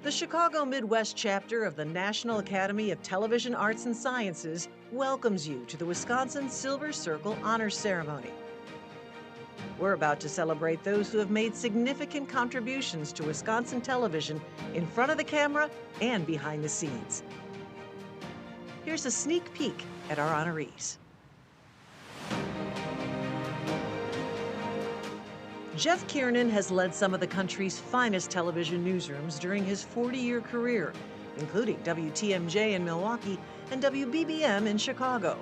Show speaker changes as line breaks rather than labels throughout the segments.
The Chicago Midwest chapter of the National Academy of Television Arts and Sciences welcomes you to the Wisconsin Silver Circle Honors Ceremony. We're about to celebrate those who have made significant contributions to Wisconsin television in front of the camera and behind the scenes. Here's a sneak peek at our honorees. Jeff Kiernan has led some of the country's finest television newsrooms during his 40-year career, including WTMJ in Milwaukee and WBBM in Chicago.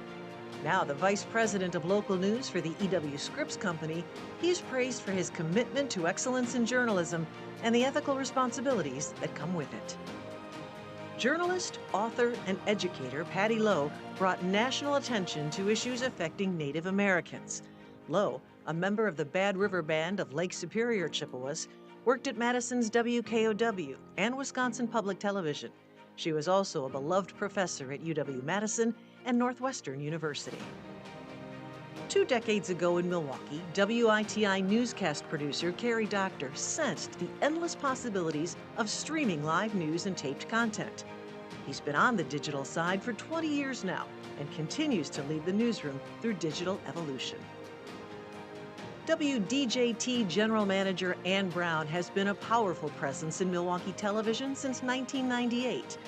Now the Vice President of Local News for the EW Scripps Company, he's praised for his commitment to excellence in journalism and the ethical responsibilities that come with it. Journalist, author, and educator Patty Lowe brought national attention to issues affecting Native Americans. Lowe, a member of the Bad River Band of Lake Superior Chippewas, worked at Madison's WKOW and Wisconsin Public Television. She was also a beloved professor at UW-Madison and Northwestern University. 2 decades ago in Milwaukee, WITI newscast producer Carrie Doctor sensed the endless possibilities of streaming live news and taped content. He's been on the digital side for 20 years now and continues to lead the newsroom through digital evolution. WDJT General Manager Ann Brown has been a powerful presence in Milwaukee television since 1998.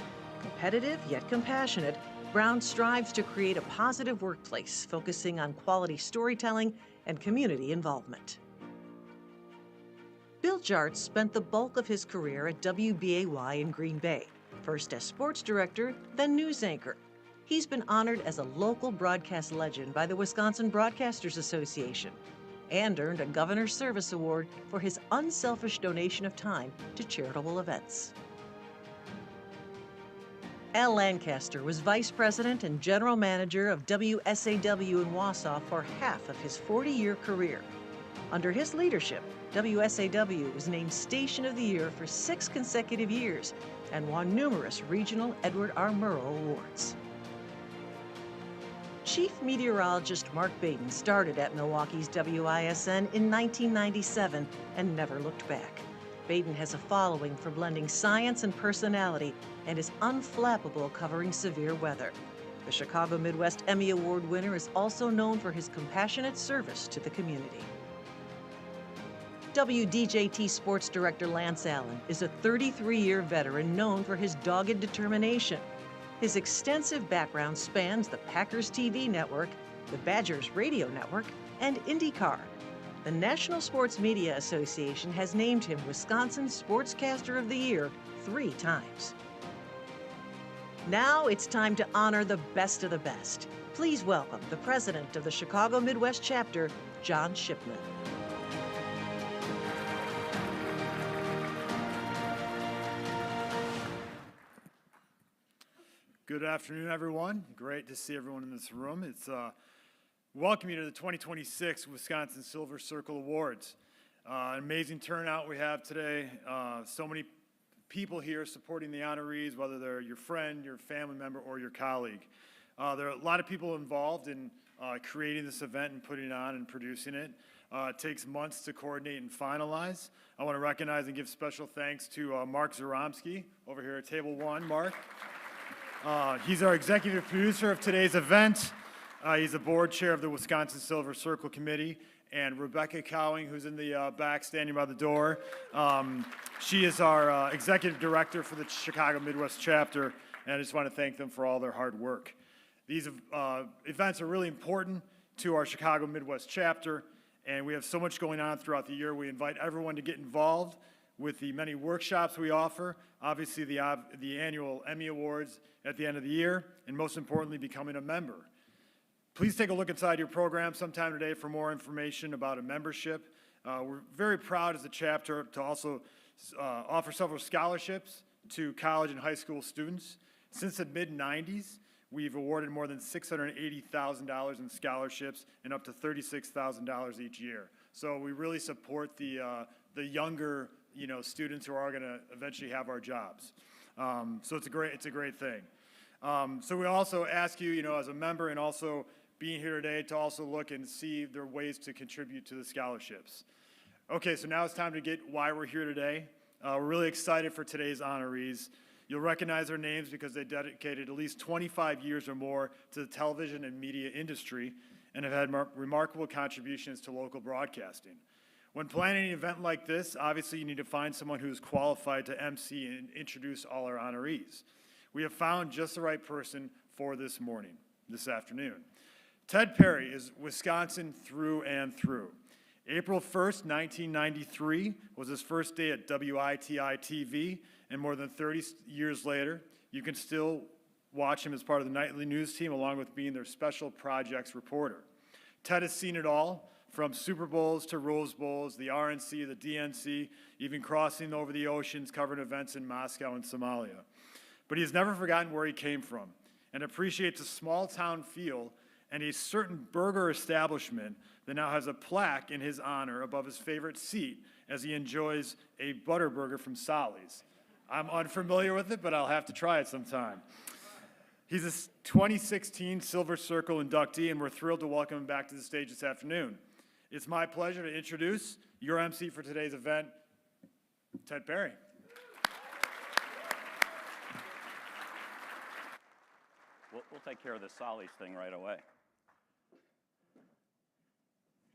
Competitive yet compassionate, Brown strives to create a positive workplace focusing on quality storytelling and community involvement. Bill Jartz spent the bulk of his career at WBAY in Green Bay, first as sports director, then news anchor. He's been honored as a local broadcast legend by the Wisconsin Broadcasters Association and earned a Governor's Service Award for his unselfish donation of time to charitable events. Al Lancaster was Vice President and General Manager of WSAW in Wausau for half of his 40-year career. Under his leadership, WSAW was named Station of the Year for 6 consecutive years and won numerous regional Edward R. Murrow Awards. Chief Meteorologist Mark Baden started at Milwaukee's WISN in 1997 and never looked back. Baden has a following for blending science and personality and is unflappable covering severe weather. The Chicago Midwest Emmy Award winner is also known for his compassionate service to the community. WDJT Sports Director Lance Allen is a 33-year veteran known for his dogged determination. His extensive background spans the Packers TV network, the Badgers radio network, and IndyCar. The National Sports Media Association has named him Wisconsin Sportscaster of the Year 3 times. Now it's time to honor the best of the best. Please welcome the president of the Chicago Midwest chapter, John Shipman.
Good afternoon, everyone. Great to see everyone in this room. It's welcome you to the 2026 Wisconsin Silver Circle Awards. An amazing turnout we have today. So many people here supporting the honorees, whether they're your friend, your family member, or your colleague. There are a lot of people involved in creating this event and putting it on and producing it. It takes months to coordinate and finalize. I want to recognize and give special thanks to Mark Zaromsky over here at Table 1. Mark. He's our executive producer of today's event. He's the board chair of the Wisconsin Silver Circle Committee. And Rebecca Cowing, who's in the back standing by the door. She is our executive director for the Chicago Midwest chapter, and I just want to thank them for all their hard work. These events are really important to our Chicago Midwest chapter, and we have so much going on throughout the year. We invite everyone to get involved with the many workshops we offer, obviously the annual Emmy Awards at the end of the year, and most importantly, becoming a member. Please take a look inside your program sometime today for more information about a membership. We're very proud as a chapter to also offer several scholarships to college and high school students. Since the mid-90s, we've awarded more than $680,000 in scholarships and up to $36,000 each year. So we really support the younger students who are going to eventually have our jobs. So it's a great thing. So we also ask you, as a member and also being here today to also look and see there are ways to contribute to the scholarships. Okay, so now it's time to get why we're here today. We're really excited for today's honorees. You'll recognize their names because they dedicated at least 25 years or more to the television and media industry and have had remarkable contributions to local broadcasting. When planning an event like this, obviously you need to find someone who's qualified to MC and introduce all our honorees. We have found just the right person for this afternoon. Ted Perry is Wisconsin through and through. April 1st, 1993 was his first day at WITI-TV, and more than 30 years later, you can still watch him as part of the nightly news team along with being their special projects reporter. Ted has seen it all, from Super Bowls to Rose Bowls, the RNC, the DNC, even crossing over the oceans, covering events in Moscow and Somalia. But he has never forgotten where he came from and appreciates a small-town feel and a certain burger establishment that now has a plaque in his honor above his favorite seat as he enjoys a butter burger from Solly's. I'm unfamiliar with it, but I'll have to try it sometime. He's a 2016 Silver Circle inductee, and we're thrilled to welcome him back to the stage this afternoon. It's my pleasure to introduce your MC for today's event, Ted Perry.
We'll take care of the Solly's thing right away.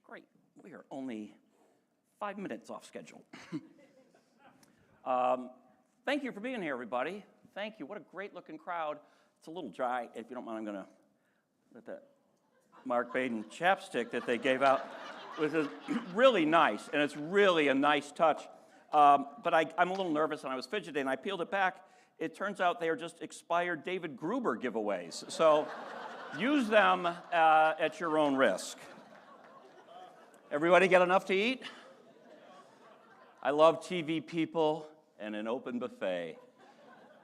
Great. We are only 5 minutes off schedule. Thank you for being here, everybody. Thank you. What a great-looking crowd. It's a little dry. If you don't mind, I'm going to let that Mark Baden chapstick that they gave out, which is really nice, and it's really a nice touch. But I'm a little nervous, and I was fidgeting, and I peeled it back. It turns out they are just expired David Gruber giveaways. So use them at your own risk. Everybody get enough to eat? I love TV people and an open buffet.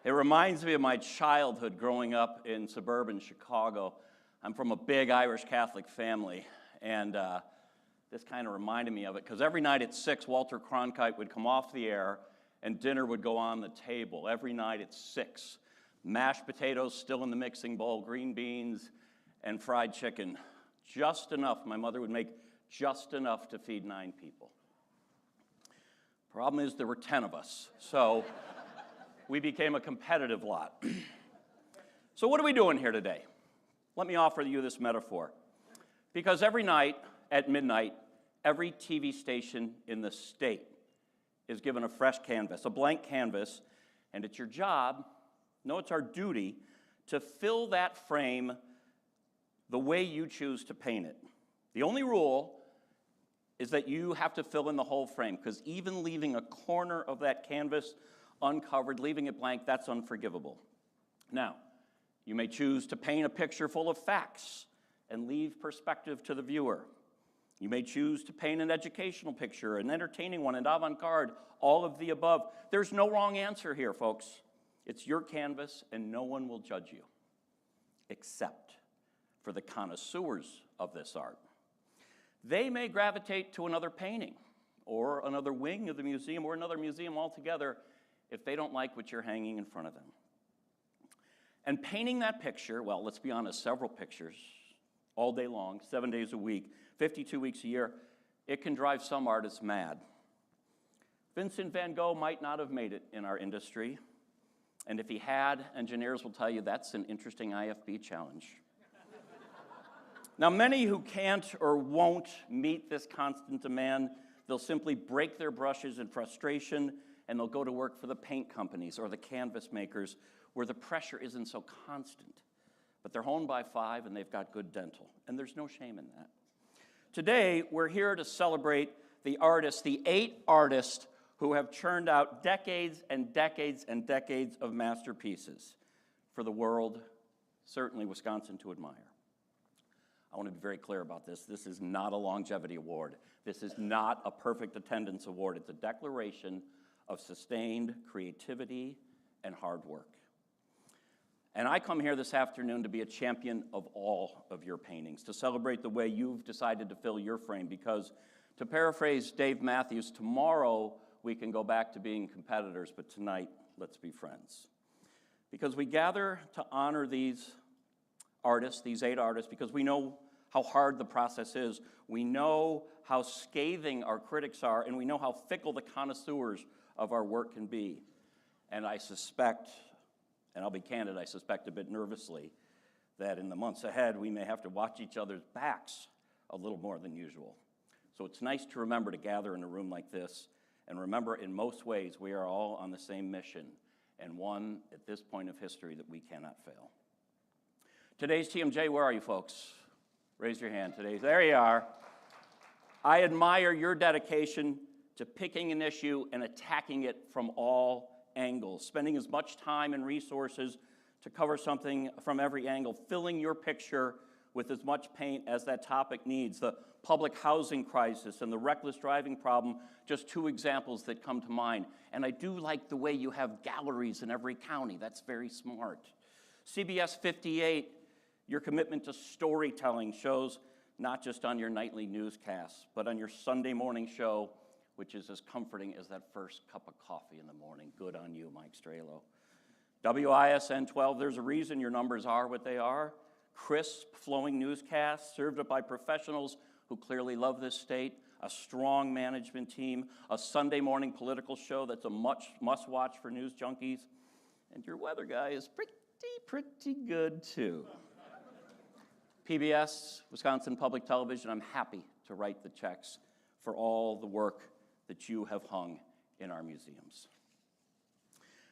It reminds me of my childhood growing up in suburban Chicago. I'm from a big Irish Catholic family, and this kind of reminded me of it, because every night at 6, Walter Cronkite would come off the air, and dinner would go on the table every night at 6. Mashed potatoes still in the mixing bowl, green beans, and fried chicken. Just enough. My mother would make just enough to feed 9 people. Problem is, there were 10 of us, so we became a competitive lot. So what are we doing here today? Let me offer you this metaphor. Because every night at midnight, every TV station in the state is given a fresh canvas, a blank canvas, and it's your job, no, it's our duty, to fill that frame the way you choose to paint it. The only rule is that you have to fill in the whole frame, because even leaving a corner of that canvas uncovered, leaving it blank, that's unforgivable. Now, you may choose to paint a picture full of facts and leave perspective to the viewer. You may choose to paint an educational picture, an entertaining one, an avant-garde, all of the above. There's no wrong answer here, folks. It's your canvas, and no one will judge you, except for the connoisseurs of this art. They may gravitate to another painting, or another wing of the museum, or another museum altogether, if they don't like what you're hanging in front of them. And painting that picture, well, let's be honest, several pictures, all day long, 7 days a week, 52 weeks a year, it can drive some artists mad. Vincent van Gogh might not have made it in our industry, and if he had, engineers will tell you that's an interesting IFB challenge. Now, many who can't or won't meet this constant demand, they'll simply break their brushes in frustration, and they'll go to work for the paint companies or the canvas makers where the pressure isn't so constant. But they're home by 5, and they've got good dental, and there's no shame in that. Today, we're here to celebrate the artists, the 8 artists who have churned out decades and decades and decades of masterpieces for the world, certainly Wisconsin, to admire. I want to be very clear about this. This is not a longevity award. This is not a perfect attendance award. It's a declaration of sustained creativity and hard work. And I come here this afternoon to be a champion of all of your paintings, to celebrate the way you've decided to fill your frame, because, to paraphrase Dave Matthews, tomorrow we can go back to being competitors, but tonight, let's be friends. Because we gather to honor these artists, these 8 artists, because we know how hard the process is. We know how scathing our critics are, and we know how fickle the connoisseurs of our work can be. And I suspect, and I'll be candid, I suspect a bit nervously, that in the months ahead we may have to watch each other's backs a little more than usual. So it's nice to remember to gather in a room like this and remember in most ways we are all on the same mission, and one at this point of history that we cannot fail. Today's TMJ, where are you folks? Raise your hand. There you are. I admire your dedication to picking an issue and attacking it from all angles, spending as much time and resources to cover something from every angle, filling your picture with as much paint as that topic needs. The public housing crisis and the reckless driving problem, just two examples that come to mind. And I do like the way you have galleries in every county. That's very smart. CBS 58, your commitment to storytelling shows not just on your nightly newscasts, but on your Sunday morning show, which is as comforting as that first cup of coffee in the morning. Good on you, Mike Strelo. WISN 12, there's a reason your numbers are what they are. Crisp, flowing newscasts served up by professionals who clearly love this state, a strong management team, a Sunday morning political show that's a must-watch for news junkies, and your weather guy is pretty good, too. PBS, Wisconsin Public Television, I'm happy to write the checks for all the work that you have hung in our museums.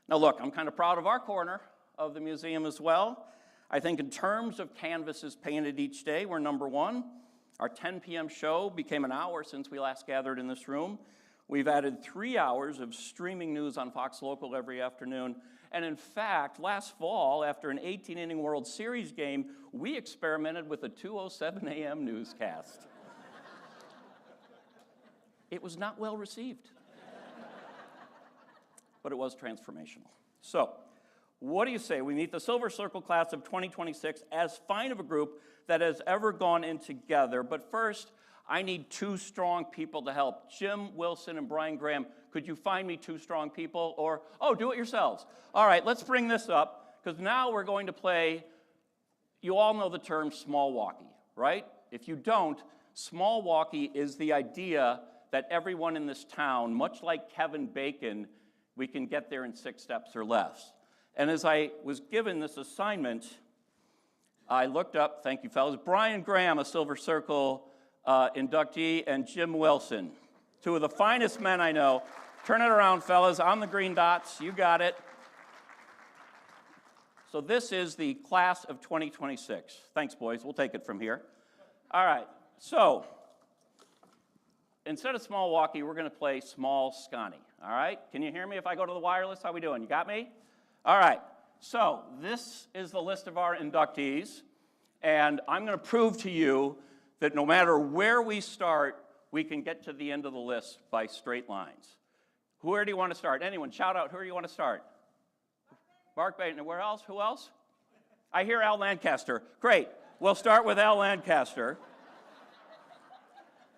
Now look, I'm kind of proud of our corner of the museum as well. I think in terms of canvases painted each day, we're number one. Our 10 p.m. show became an hour since we last gathered in this room. We've added 3 hours of streaming news on Fox Local every afternoon. And in fact, last fall, after an 18-inning World Series game, we experimented with a 2:07 a.m. newscast. It was not well received, but it was transformational. So, what do you say? We meet the Silver Circle class of 2026, as fine of a group that has ever gone in together. But first, I need two strong people to help. Jim Wilson and Brian Graham, could you find me two strong people? Or, oh, do it yourselves. All right, let's bring this up, because now we're going to play, you all know the term small walkie, right? If you don't, small walkie is the idea that everyone in this town, much like Kevin Bacon, we can get there in 6 steps or less. And as I was given this assignment, I looked up, thank you fellas, Brian Graham, a Silver Circle inductee, and Jim Wilson, two of the finest men I know. Turn it around, fellas, on the green dots, you got it. So this is the class of 2026. Thanks, boys, we'll take it from here. All right, so instead of small walkie, we're gonna play small Scotty, all right? Can you hear me if I go to the wireless? How we doing, you got me? All right, so this is the list of our inductees, and I'm going to prove to you that no matter where we start, we can get to the end of the list by straight lines. Where do you want to start? Anyone, shout out, who do you want to start? Mark Baton, where else? Who else? I hear Al Lancaster. Great, we'll start with Al Lancaster.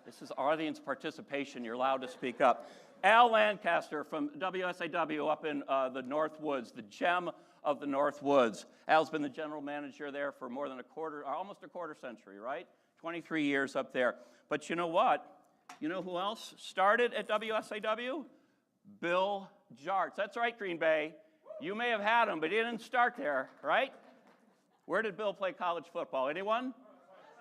This is audience participation, you're allowed to speak up. Al Lancaster from WSAW up in the North Woods, the gem of the North Woods. Al's been the general manager there for more than almost a quarter century, right? 23 years up there. But you know what? You know who else started at WSAW? Bill Jarts. That's right, Green Bay. You may have had him, but he didn't start there, right? Where did Bill play college football? Anyone?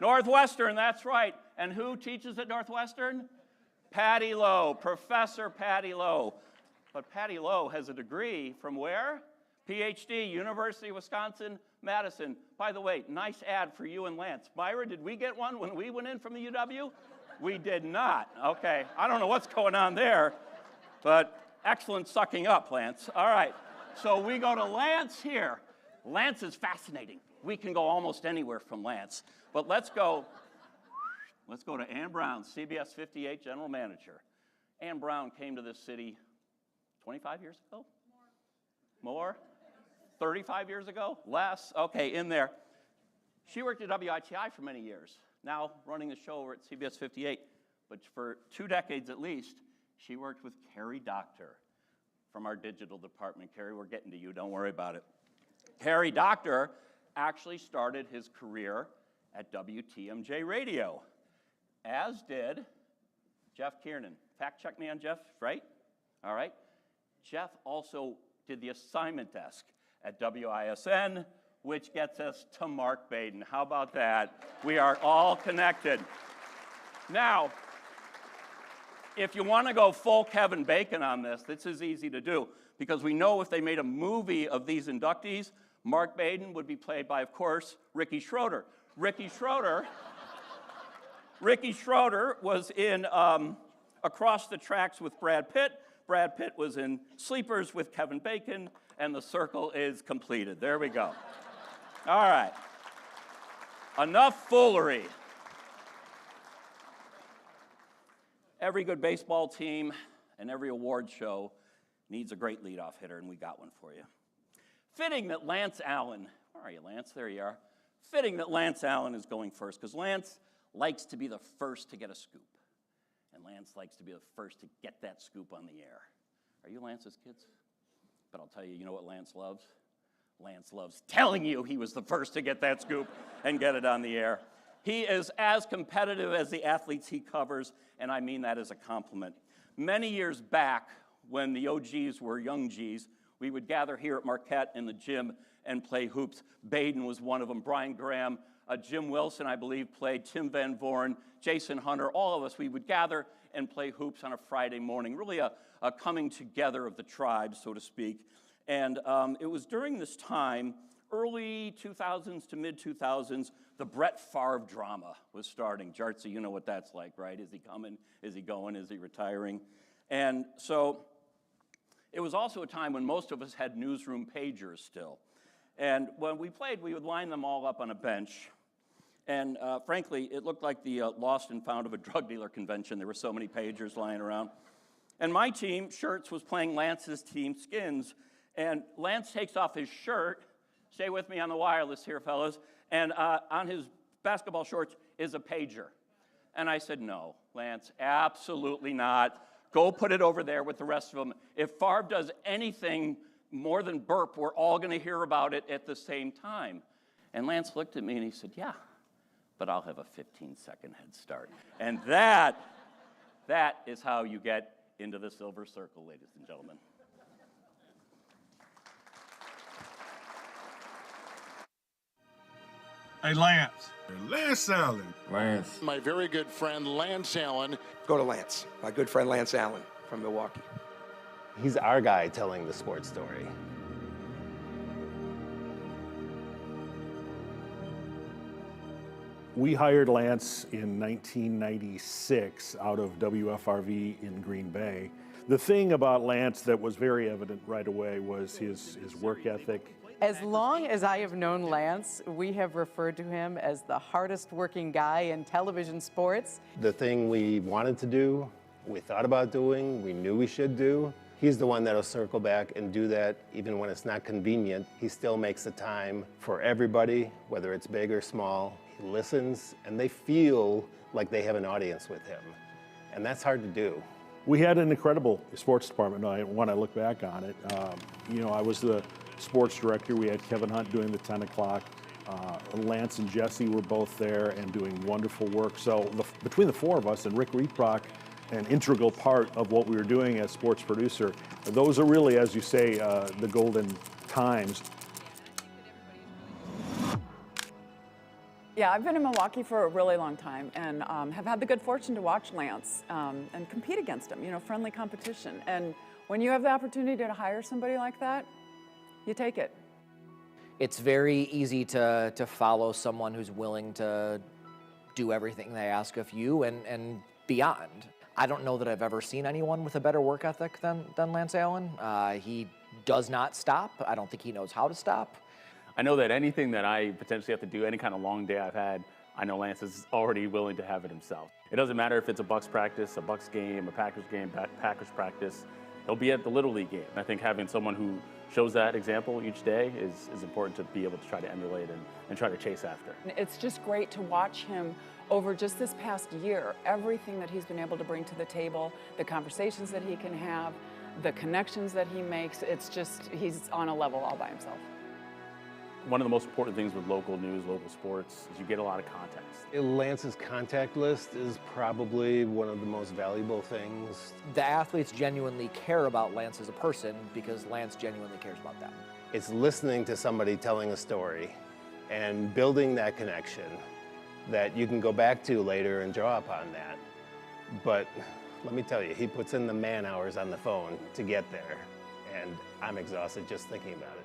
Northwestern, that's right. And who teaches at Northwestern? Patty Lowe, Professor Patty Lowe. But Patty Lowe has a degree from where? PhD, University of Wisconsin-Madison. By the way, nice ad for you and Lance. Myra, did we get one when we went in from the UW? We did not. Okay, I don't know what's going on there, but excellent sucking up, Lance. All right, so we go to Lance here. Lance is fascinating. We can go almost anywhere from Lance, but let's go to Ann Brown, CBS 58 General Manager. Ann Brown came to this city 25 years ago? More? 35 years ago? Less? Okay, in there. She worked at WITI for many years, now running the show over at CBS 58. But for 2 decades at least, she worked with Carrie Doctor from our digital department. Carrie, we're getting to you, don't worry about it. Carrie Doctor actually started his career at WTMJ Radio, as did Jeff Kiernan. Fact check me on Jeff, right? All right. Jeff also did the assignment desk at WISN, which gets us to Mark Baden. How about that? We are all connected. Now, if you want to go full Kevin Bacon on this, this is easy to do, because we know if they made a movie of these inductees, Mark Baden would be played by, of course, Ricky Schroeder. Ricky Schroeder was in Across the Tracks with Brad Pitt. Brad Pitt was in Sleepers with Kevin Bacon, and the circle is completed. There we go. All right. Enough foolery. Every good baseball team and every award show needs a great leadoff hitter, and we got one for you. Fitting that Lance Allen, where are you, Lance? There you are. Fitting that Lance Allen is going first, because Lance likes to be the first to get a scoop. And Lance likes to be the first to get that scoop on the air. Are you Lance's kids? But I'll tell you, you know what Lance loves? Lance loves telling you he was the first to get that scoop and get it on the air. He is as competitive as the athletes he covers, and I mean that as a compliment. Many years back, when the OGs were young Gs, we would gather here at Marquette in the gym and play hoops. Baden was one of them. Brian Graham, Jim Wilson, I believe, played. Tim Van Voren, Jason Hunter, all of us, we would gather and play hoops on a Friday morning. Really a coming together of the tribe, so to speak. And it was during this time, early 2000s to mid-2000s, the Brett Favre drama was starting. Jartsy, you know what that's like, right? Is he coming? Is he going? Is he retiring? And so it was also a time when most of us had newsroom pagers still. And when we played, we would line them all up on a bench. And frankly, it looked like the lost and found of a drug dealer convention. There were so many pagers lying around. And my team, Shirts, was playing Lance's team, Skins. And Lance takes off his shirt. Stay with me on the wireless here, fellas. And on his basketball shorts is a pager. And I said, no, Lance, absolutely not. Go put it over there with the rest of them. If Favre does anything more than burp, we're all going to hear about it at the same time. And Lance looked at me and he said, yeah, but I'll have a 15-second head start. And that is how you get into the Silver Circle, ladies and gentlemen.
Hey, Lance. Lance Allen.
Lance.
My very good friend, Lance Allen.
Go to Lance, my good friend Lance Allen from Milwaukee.
He's our guy telling the sports story.
We hired Lance in 1996 out of WFRV in Green Bay. The thing about Lance that was very evident right away was his work ethic.
As long as I have known Lance, we have referred to him as the hardest working guy in television sports.
The thing we wanted to do, we thought about doing, we knew we should do, he's the one that'll circle back and do that even when it's not convenient. He still makes the time for everybody, whether it's big or small. He listens, and they feel like they have an audience with him. And that's hard to do.
We had an incredible sports department when I look back on it. I was the sports director. We had Kevin Hunt doing the 10 o'clock. Lance and Jesse were both there and doing wonderful work. So between the four of us and Rick Reprock, an integral part of what we were doing as sports producer, those are really, as you say, the golden times.
Yeah, I've been in Milwaukee for a really long time and have had the good fortune to watch Lance and compete against him, friendly competition. And when you have the opportunity to hire somebody like that, you take it.
It's very easy to follow someone who's willing to do everything they ask of you and beyond. I don't know that I've ever seen anyone with a better work ethic than Lance Allen. He does not stop. I don't think he knows how to stop.
I know that anything that I potentially have to do, any kind of long day I've had, I know Lance is already willing to have it himself. It doesn't matter if it's a Bucks practice, a Bucks game, a Packers game, Packers practice. He'll be at the Little League game. I think having someone who shows that example each day is important to be able to try to emulate and try to chase after.
It's just great to watch him over just this past year, everything that he's been able to bring to the table, the conversations that he can have, the connections that he makes. It's just, he's on a level all by himself.
one of the most important things with local news, local sports, is you get a lot of context.
Lance's contact list is probably one of the most valuable things.
The athletes genuinely care about Lance as a person because Lance genuinely cares about them.
It's listening to somebody telling a story and building that connection that you can go back to later and draw upon that. But let me tell you, he puts in the man hours on the phone to get there, and I'm exhausted just thinking about it.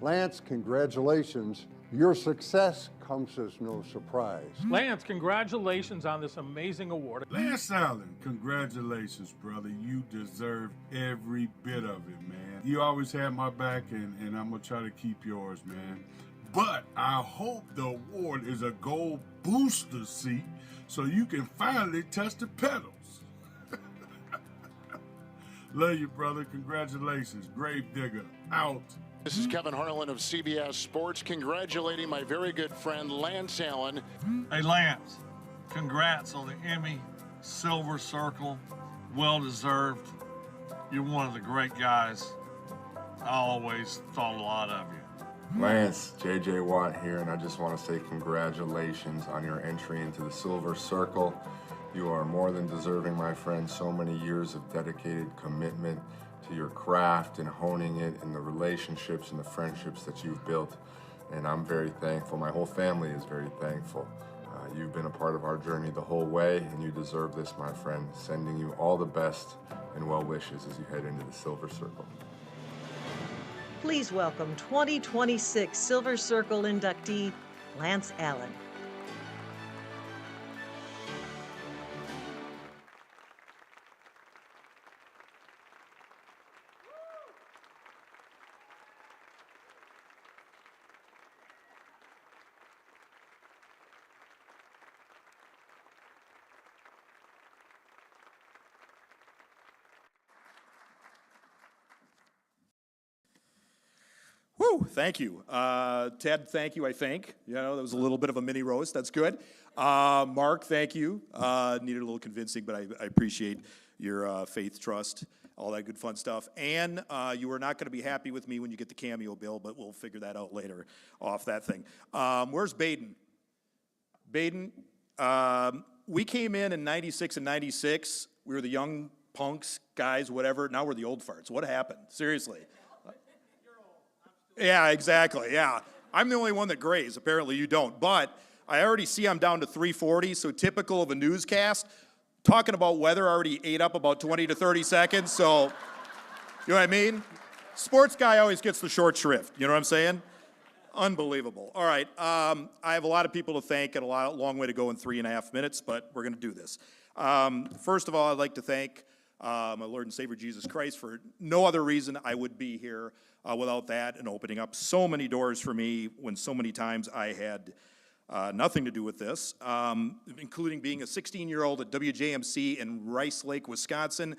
Lance, congratulations. Your success comes as no surprise.
Lance, congratulations on this amazing award.
Lance Allen, congratulations, brother. You deserve every bit of it, man. You always had my back, and I'm going to try to keep yours, man. But I hope the award is a gold booster seat so you can finally touch the pedals. Love you, brother. Congratulations. Grave digger, out.
This is Kevin Harlan of CBS Sports congratulating my very good friend Lance Allen.
Hey, Lance, congrats on the Emmy, Silver Circle, well-deserved. You're one of the great guys. I always thought a lot of you.
Lance, J.J. Watt here, and I just want to say congratulations on your entry into the Silver Circle. You are more than deserving, my friend. So many years of dedicated commitment to your craft and honing it and the relationships and the friendships that you've built. And I'm very thankful. My whole family is very thankful. You've been a part of our journey the whole way, and you deserve this, my friend. Sending you all the best and well wishes as you head into the Silver Circle.
Please welcome 2026 Silver Circle inductee, Lance Allen.
Woo, thank you. Ted, thank you, I think. You know, that was a little bit of a mini roast. That's good. Mark, thank you. Needed a little convincing, but I appreciate your faith, trust, all that good fun stuff. And you are not going to be happy with me when you get the cameo bill, but we'll figure that out later off that thing. Where's Baden? Baden, we came in 96 and 96. We were the young punks, guys, whatever. Now we're the old farts. What happened? Seriously. Yeah, exactly, yeah. I'm the only one that grays. Apparently you don't. But I already see I'm down to 340, so typical of a newscast. Talking about weather already ate up about 20 to 30 seconds, so, you know what I mean? Sports guy always gets the short shrift, you know what I'm saying? Unbelievable. All right, I have a lot of people to thank and a long way to go in 3.5 minutes, but we're going to do this. First of all, I'd like to thank my Lord and Savior Jesus Christ for no other reason I would be here without that and opening up so many doors for me when so many times I had nothing to do with this, including being a 16-year-old at WJMC in Rice Lake, Wisconsin,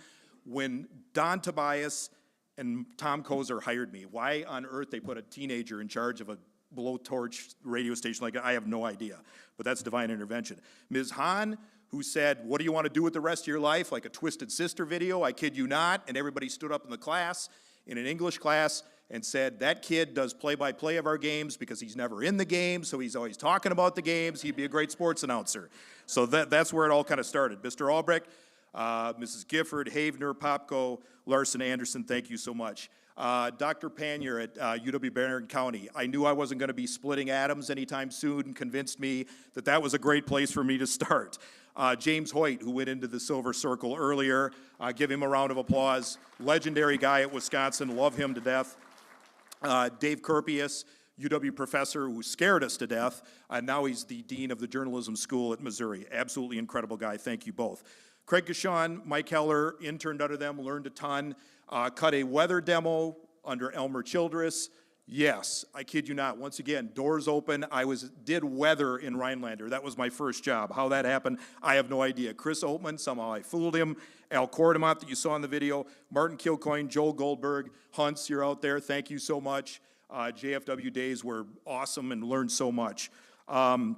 when Don Tobias and Tom Kozer hired me. Why on earth they put a teenager in charge of a blowtorch radio station like that, I have no idea, but that's divine intervention. Ms. Hahn, who said, what do you want to do with the rest of your life? Like a Twisted Sister video, I kid you not, and everybody stood up in the class, in an English class, and said, that kid does play-by-play of our games because he's never in the game, so he's always talking about the games. He'd be a great sports announcer. So that's where it all kind of started. Mr. Albrecht, Mrs. Gifford, Havener, Popko, Larson, Anderson, thank you so much. Dr. Panier at UW-Barron County. I knew I wasn't going to be splitting atoms anytime soon and convinced me that that was a great place for me to start. James Hoyt, who went into the Silver Circle earlier, give him a round of applause. Legendary guy at Wisconsin, love him to death. Dave Kerpius, UW professor who scared us to death, and now he's the dean of the journalism school at Missouri. Absolutely incredible guy, thank you both. Craig Gashon, Mike Heller, interned under them, learned a ton, cut a weather demo under Elmer Childress. Yes, I kid you not. Once again, doors open. I did weather in Rhinelander. That was my first job. How that happened, I have no idea. Chris Oatman, somehow I fooled him. Al Cordamont that you saw in the video. Martin Kilcoyne, Joel Goldberg. Hunts, you're out there. Thank you so much. JFW days were awesome and learned so much. Then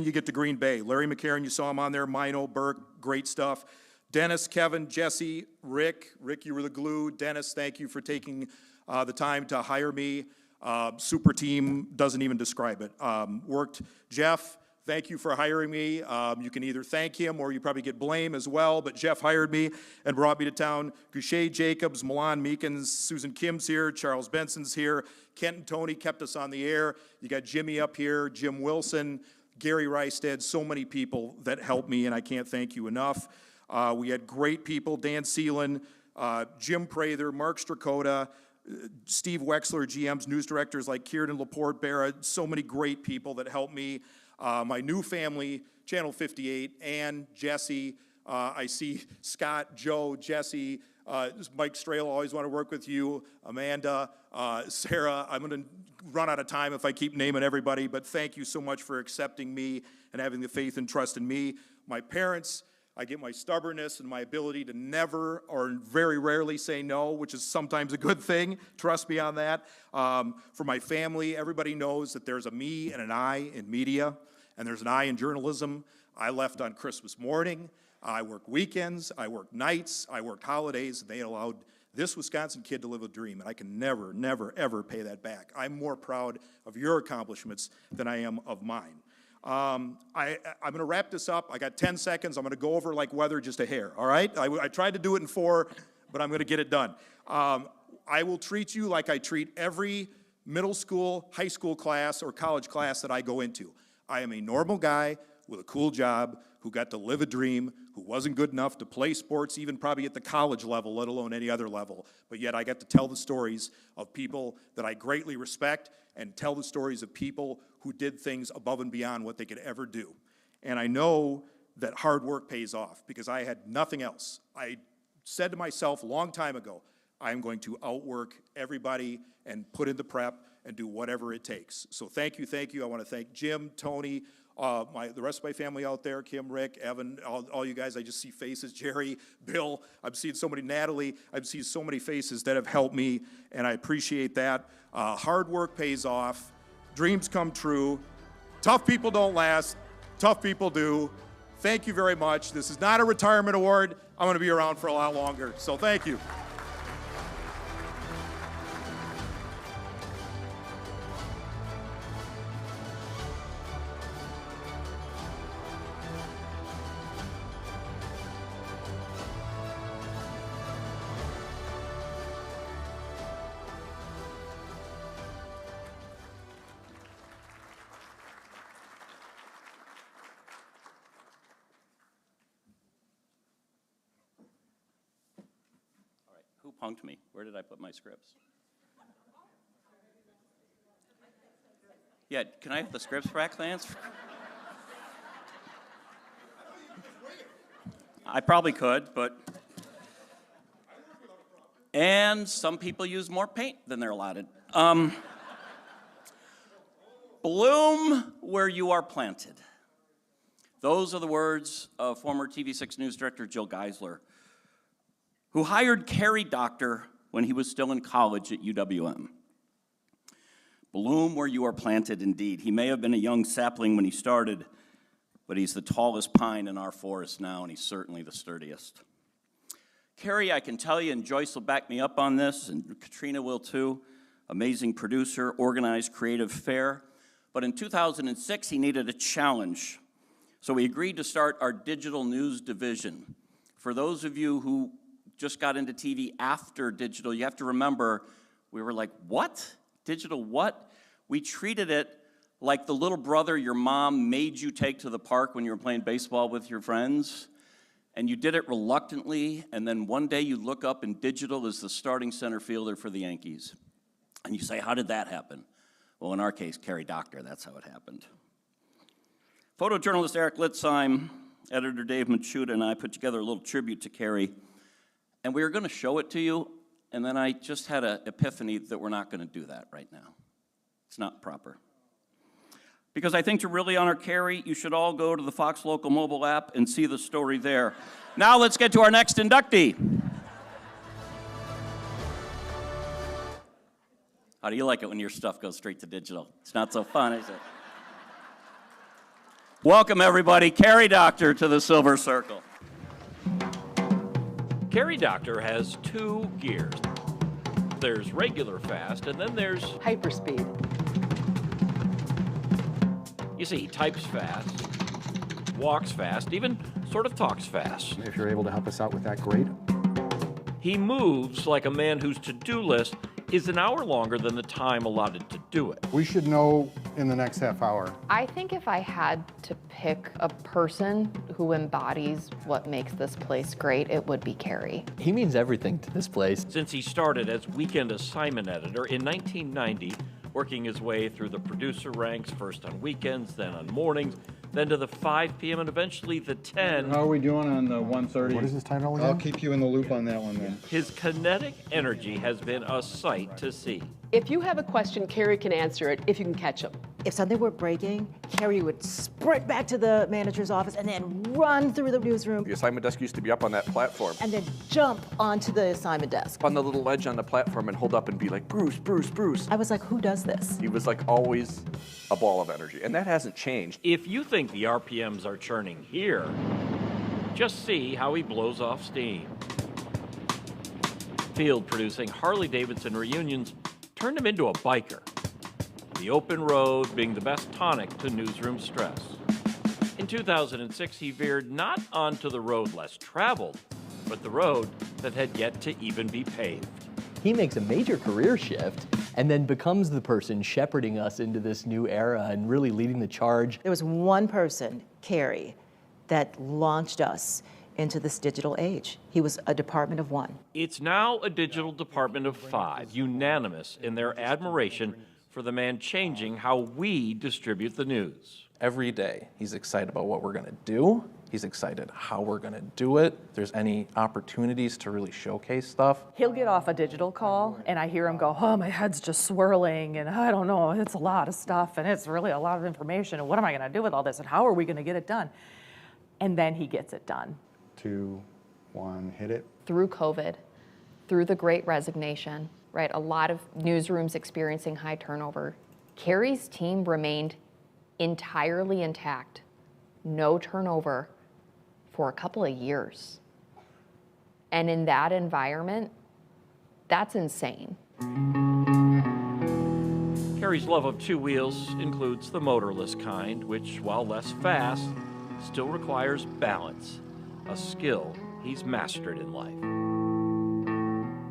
you get to Green Bay. Larry McCarron, you saw him on there. Mino, Burke, great stuff. Dennis, Kevin, Jesse, Rick. Rick, you were the glue. Dennis, thank you for taking the time to hire me. Super team doesn't even describe it. Jeff, thank you for hiring me. You can either thank him or you probably get blame as well, but Jeff hired me and brought me to town. Goucher Jacobs, Milan Meekins, Susan Kim's here, Charles Benson's here, Kent and Tony kept us on the air. You got Jimmy up here, Jim Wilson, Gary Rysted, so many people that helped me, and I can't thank you enough. We had great people, Dan Seelan, Jim Prather, Mark Strakota, Steve Wexler, GM's news directors like Kieran Laporte, Barra, so many great people that helped me. My new family, Channel 58, Ann, Jesse, I see Scott, Joe, Jesse, Mike Strela, always want to work with you, Amanda, Sarah. I'm going to run out of time if I keep naming everybody, but thank you so much for accepting me and having the faith and trust in me. My parents, I get my stubbornness and my ability to never or very rarely say no, which is sometimes a good thing. Trust me on that. For my family, everybody knows that there's a me and an I in media, and there's an I in journalism. I left on Christmas morning. I worked weekends. I worked nights. I worked holidays. And they allowed this Wisconsin kid to live a dream, and I can never, never, ever pay that back. I'm more proud of your accomplishments than I am of mine. I'm going to wrap this up. I got 10 seconds. I'm going to go over like weather just a hair, all right? I tried to do it in 4, but I'm going to get it done. I will treat you like I treat every middle school, high school class, or college class that I go into. I am a normal guy with a cool job who got to live a dream, who wasn't good enough to play sports, even probably at the college level, let alone any other level. But yet I got to tell the stories of people that I greatly respect and tell the stories of people who did things above and beyond what they could ever do. And I know that hard work pays off because I had nothing else. I said to myself a long time ago, I'm going to outwork everybody and put in the prep and do whatever it takes. So thank you, thank you. I want to thank Jim, Tony, the rest of my family out there, Kim, Rick, Evan, all you guys. I just see faces, Jerry, Bill. I'm seeing so many, Natalie. I'm seeing so many faces that have helped me, and I appreciate that. Hard work pays off. Dreams come true. Tough people don't last. Tough people do. Thank you very much. This is not a retirement award. I'm going to be around for a lot longer, so thank you.
Who punked me? Where did I put my scripts? Yeah, can I have the scripts back, Lance? I probably could, but... And some people use more paint than they're allotted. Bloom where you are planted. Those are the words of former TV6 News Director Jill Geisler, who hired Carrie Doctor when he was still in college at UWM. Bloom where you are planted, indeed. He may have been a young sapling when he started, but he's the tallest pine in our forest now, and he's certainly the sturdiest. Carrie, I can tell you, and Joyce will back me up on this, and Katrina will too, amazing producer, organized, creative, fair. But in 2006, he needed a challenge. So he agreed to start our digital news division. For those of you who just got into TV after digital, you have to remember, we were like, what? Digital what? We treated it like the little brother your mom made you take to the park when you were playing baseball with your friends, and you did it reluctantly, and then one day you look up and digital is the starting center fielder for the Yankees. And you say, how did that happen? Well, in our case, Carrie Doctor, that's how it happened. Photojournalist Eric Litzheim, editor Dave Machuda, and I put together a little tribute to Carrie. And we were going to show it to you, and then I just had an epiphany that we're not going to do that right now. It's not proper. Because I think to really honor Carrie, you should all go to the Fox Local mobile app and see the story there. Now let's get to our next inductee. How do you like it when your stuff goes straight to digital? It's not so fun, is it? Welcome, everybody. Carrie Doctor to the Silver Circle.
Carrie Doctor has 2 gears. There's regular fast, and then there's
hyperspeed.
You see, he types fast, walks fast, even sort of talks fast.
If you're able to help us out with that, great.
He moves like a man whose to-do list is an hour longer than the time allotted to do it.
We should know in the next half hour.
I think if I had to pick a person who embodies what makes this place great, it would be Carrie.
He means everything to this place.
Since he started as weekend assignment editor in 1990, working his way through the producer ranks, first on weekends, then on mornings, then to the 5 p.m. and eventually the 10.
How are we doing on the 1:30?
What is this title again?
I'll keep you in the loop on that one then.
His kinetic energy has been a sight to see.
If you have a question, Carrie can answer it if you can catch him.
If something were breaking, Carrie would sprint back to the manager's office and then run through the newsroom.
The assignment desk used to be up on that platform.
And then jump onto the assignment desk.
On the little ledge on the platform and hold up and be like, Bruce, Bruce, Bruce.
I was like, who does this?
He was like always a ball of energy, and that hasn't changed.
If you think the RPMs are churning here, just see how he blows off steam. Field producing Harley-Davidson reunions turned him into a biker. The open road being the best tonic to newsroom stress. In 2006, he veered not onto the road less traveled, but the road that had yet to even be paved.
He makes a major career shift and then becomes the person shepherding us into this new era and really leading the charge.
There was one person, Carrie, that launched us into this digital age. He was a department of 1.
It's now a digital department of 5, unanimous in their admiration for the man changing how we distribute the news.
Every day, he's excited about what we're gonna do. He's excited how we're gonna do it. If there's any opportunities to really showcase stuff.
He'll get off a digital call and I hear him go, oh, my head's just swirling and I don't know, it's a lot of stuff and it's really a lot of information and what am I gonna do with all this and how are we gonna get it done? And then he gets it done.
2, 1, hit it.
Through COVID, through the Great Resignation, right, a lot of newsrooms experiencing high turnover, Carrie's team remained entirely intact, no turnover for a couple of years. And in that environment, that's insane.
Carrie's love of 2 wheels includes the motorless kind, which, while less fast, still requires balance, a skill he's mastered in life.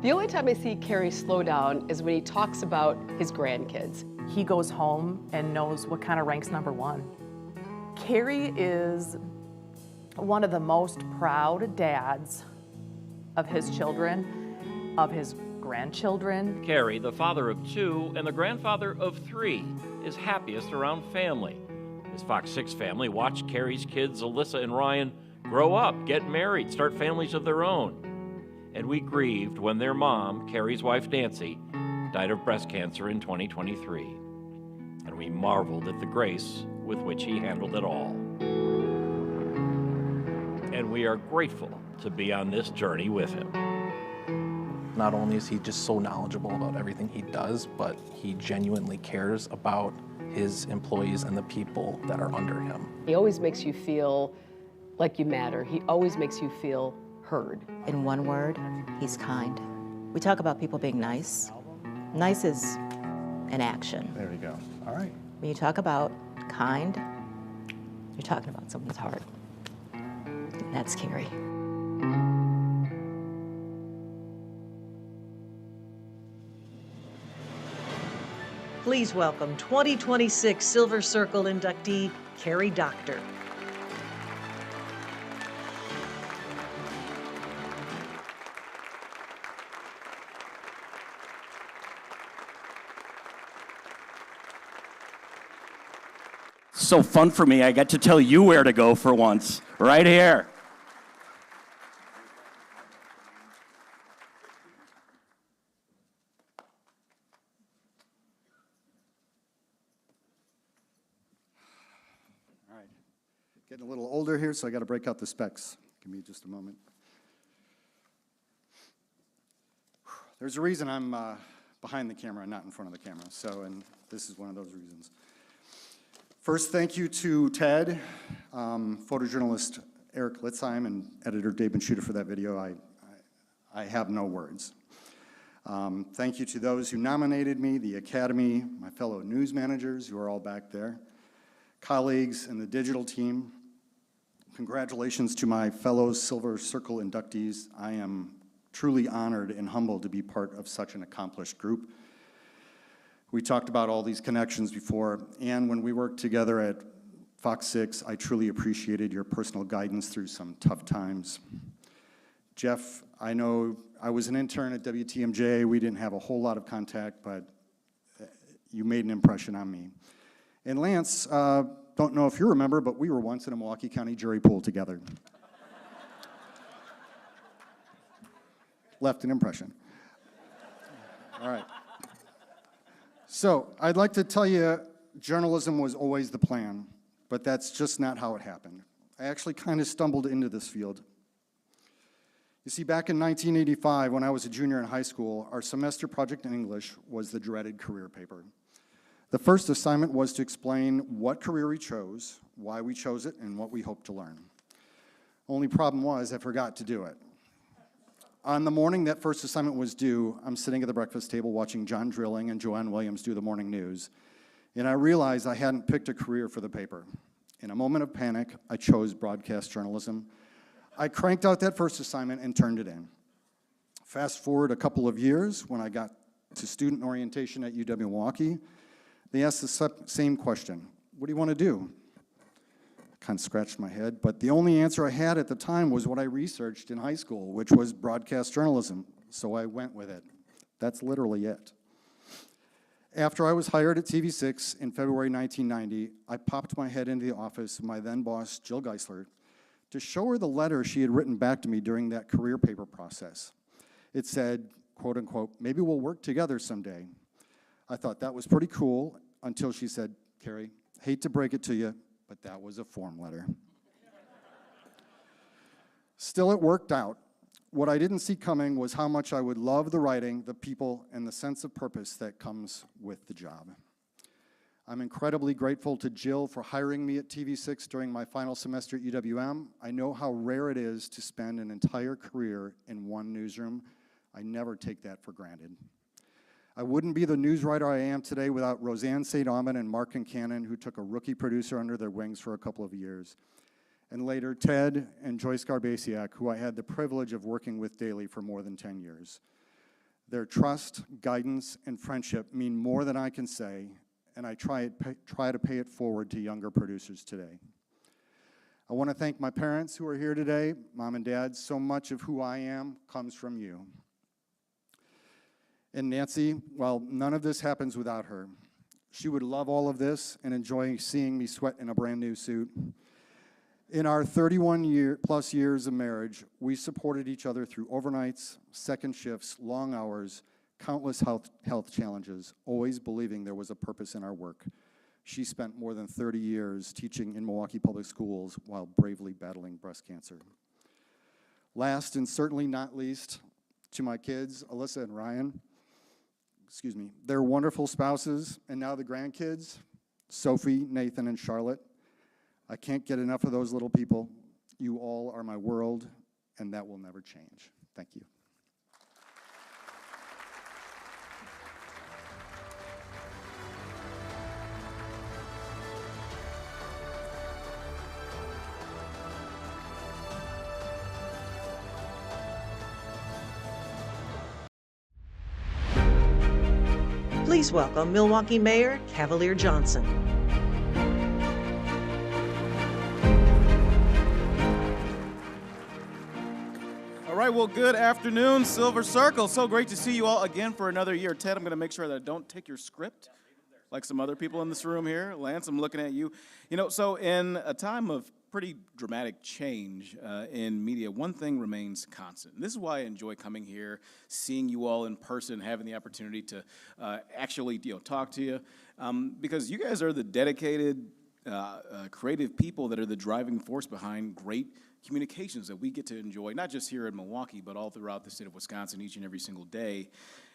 The only time I see Carrie slow down is when he talks about his grandkids.
He goes home and knows what kind of ranks number 1. Carrie is one of the most proud dads of his children, of his grandchildren.
Carrie, the father of 2 and the grandfather of 3, is happiest around family. His Fox 6 family watched Carrie's kids, Alyssa and Ryan, grow up, get married, start families of their own. And we grieved when their mom, Carrie's wife Nancy, died of breast cancer in 2023. And we marveled at the grace with which he handled it all. And we are grateful to be on this journey with him.
Not only is he just so knowledgeable about everything he does, but he genuinely cares about his employees and the people that are under him.
He always makes you feel like you matter. He always makes you feel heard.
In one word, he's kind. We talk about people being nice. Nice is an action.
There we go. All right.
When you talk about kind, you're talking about someone's heart. And that's Carrie.
Please welcome 2026 Silver Circle inductee, Carrie Doctor.
So fun for me, I get to tell you where to go for once, right here.
All right, getting a little older here, so I got to break out the specs. Give me just a moment. There's a reason I'm behind the camera and not in front of the camera, and this is one of those reasons. First, thank you to Ted, photojournalist Eric Litzheim, and editor Dave Benchuda for that video. I have no words. Thank you to those who nominated me, the Academy, my fellow news managers who are all back there, colleagues and the digital team. Congratulations to my fellow Silver Circle inductees. I am truly honored and humbled to be part of such an accomplished group. We talked about all these connections before, and when we worked together at Fox 6, I truly appreciated your personal guidance through some tough times. Jeff, I know I was an intern at WTMJ. We didn't have a whole lot of contact, but you made an impression on me. And Lance, don't know if you remember, but we were once in a Milwaukee County jury pool together. Left an impression. All right. So I'd like to tell you, journalism was always the plan, but that's just not how it happened. I actually kind of stumbled into this field. You see, back in 1985, when I was a junior in high school, our semester project in English was the dreaded career paper. The first assignment was to explain what career we chose, why we chose it, and what we hoped to learn. Only problem was I forgot to do it. On the morning that first assignment was due, I'm sitting at the breakfast table watching John Drilling and Joanne Williams do the morning news, and I realized I hadn't picked a career for the paper. In a moment of panic, I chose broadcast journalism. I cranked out that first assignment and turned it in. Fast forward a couple of years, when I got to student orientation at UW-Milwaukee, they asked the same question: what do you want to do? I kind of scratched my head, but the only answer I had at the time was what I researched in high school, which was broadcast journalism, so I went with it. That's literally it. After I was hired at TV6 in February 1990, I popped my head into the office of my then boss, Jill Geisler, to show her the letter she had written back to me during that career paper process. It said, quote unquote, maybe we'll work together someday. I thought that was pretty cool until she said, Carrie, hate to break it to you, but that was a form letter. Still, it worked out. What I didn't see coming was how much I would love the writing, the people, and the sense of purpose that comes with the job. I'm incredibly grateful to Jill for hiring me at TV6 during my final semester at UWM. I know how rare it is to spend an entire career in one newsroom. I never take that for granted. I wouldn't be the news writer I am today without Roseanne St. Amand and Mark Concannon, who took a rookie producer under their wings for a couple of years. And later, Ted and Joyce Garbasiak, who I had the privilege of working with daily for more than 10 years. Their trust, guidance, and friendship mean more than I can say, and I try to pay it forward to younger producers today. I want to thank my parents who are here today. Mom and Dad, so much of who I am comes from you. And Nancy, well, none of this happens without her. She would love all of this and enjoy seeing me sweat in a brand new suit. In our 31+ years of marriage, we supported each other through overnights, second shifts, long hours, countless health challenges, always believing there was a purpose in our work. She spent more than 30 years teaching in Milwaukee Public Schools while bravely battling breast cancer. Last and certainly not least, to my kids, Alyssa and Ryan, their wonderful spouses, and now the grandkids, Sophie, Nathan, and Charlotte. I can't get enough of those little people. You all are my world, and that will never change. Thank you.
Please welcome Milwaukee Mayor Cavalier Johnson.
All right, well, good afternoon, Silver Circle. So great to see you all again for another year. Ted, I'm going to make sure that I don't take your script like some other people in this room here. Lance, I'm looking at you. You know, so in a time of pretty dramatic change in media, one thing remains constant. And this is why I enjoy coming here, seeing you all in person, having the opportunity to actually talk to you, because you guys are the dedicated, creative people that are the driving force behind great communications that we get to enjoy, not just here in Milwaukee, but all throughout the state of Wisconsin each and every single day.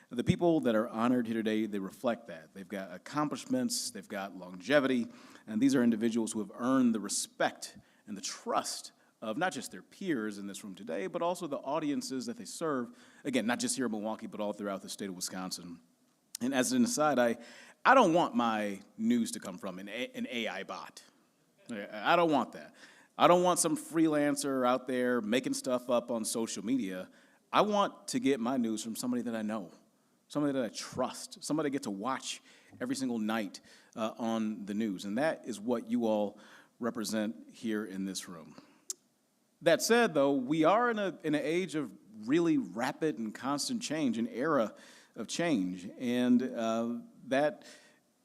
The people that are honored here today, they reflect that. They've got accomplishments, they've got longevity, and these are individuals who have earned the respect and the trust of not just their peers in this room today, but also the audiences that they serve, again, not just here in Milwaukee, but all throughout the state of Wisconsin. And as an aside, I don't want my news to come from an AI bot. I don't want that. I don't want some freelancer out there making stuff up on social media. I want to get my news from somebody that I know, somebody that I trust, somebody I get to watch every single night on the news. And that is what you all represent here in this room. That said, though, we are in an age of really rapid and constant change, an era of change. And that,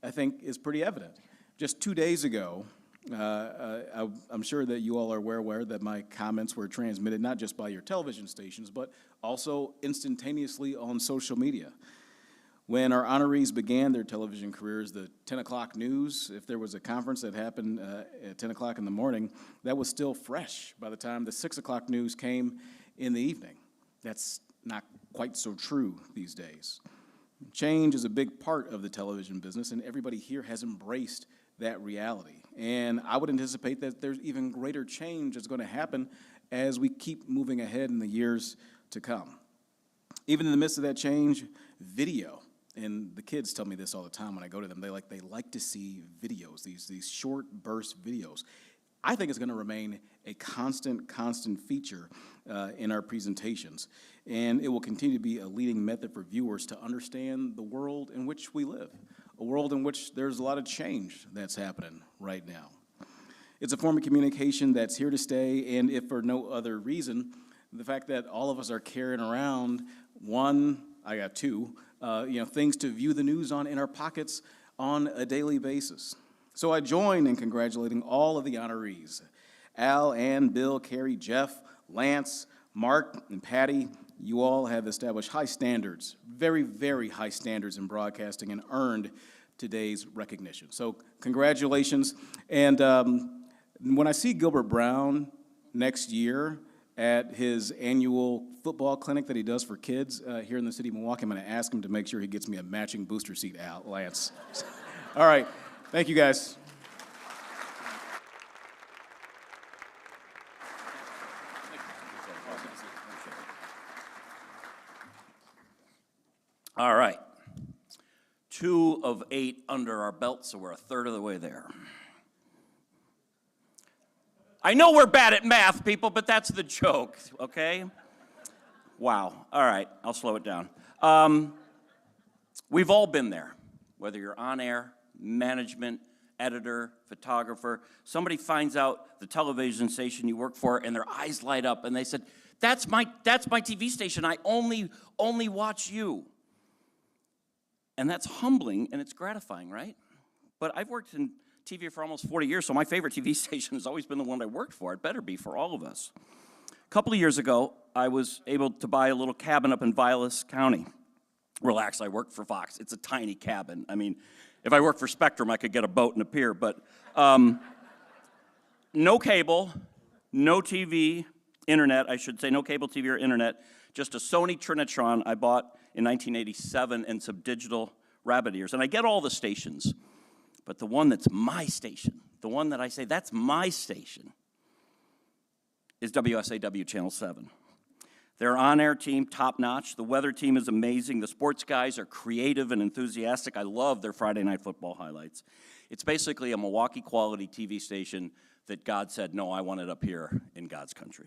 I think, is pretty evident. Just 2 days ago, I'm sure that you all are aware that my comments were transmitted not just by your television stations, but also instantaneously on social media. When our honorees began their television careers, the 10 o'clock news, if there was a conference that happened at 10 o'clock in the morning, that was still fresh by the time the 6 o'clock news came in the evening. That's not quite so true these days. Change is a big part of the television business, and everybody here has embraced that reality. And I would anticipate that there's even greater change that's going to happen as we keep moving ahead in the years to come. Even in the midst of that change, video, and the kids tell me this all the time when I go to them, they like to see videos, these short burst videos. I think it's going to remain a constant feature in our presentations, and it will continue to be a leading method for viewers to understand the world in which we live, a world in which there's a lot of change that's happening right now. It's a form of communication that's here to stay, and if for no other reason, the fact that all of us are carrying around I got two, things to view the news on in our pockets on a daily basis. So I join in congratulating all of the honorees, Al, Ann, Bill, Carrie, Jeff, Lance, Mark, and Patty. You all have established high standards, very, very high standards in broadcasting, and earned today's recognition. So congratulations. And when I see Gilbert Brown next year at his annual football clinic that he does for kids here in the city of Milwaukee, I'm going to ask him to make sure he gets me a matching booster seat, Lance. All right. Thank you, guys.
All right. 2 of 8 under our belt, so we're a third of the way there. I know we're bad at math, people, but that's the joke, okay? Wow. All right, I'll slow it down. We've all been there, whether you're on air, management, editor, photographer. Somebody finds out the television station you work for, and their eyes light up, and they said, "That's my TV station. I only watch you." And that's humbling, and it's gratifying, right? But I've worked in TV for almost 40 years, so my favorite TV station has always been the one I worked for. It better be for all of us. A couple of years ago, I was able to buy a little cabin up in Vilas County. Relax, I worked for Fox. It's a tiny cabin. I mean, if I worked for Spectrum, I could get a boat and a pier, but no cable, no TV, internet, I should say, no cable TV or internet, just a Sony Trinitron I bought in 1987 and some digital rabbit ears. And I get all the stations, but the one that's my station, the one that I say, that's my station, is WSAW Channel 7. Their on-air team, top-notch. The weather team is amazing. The sports guys are creative and enthusiastic. I love their Friday Night Football highlights. It's basically a Milwaukee-quality TV station that God said, no, I want it up here in God's country.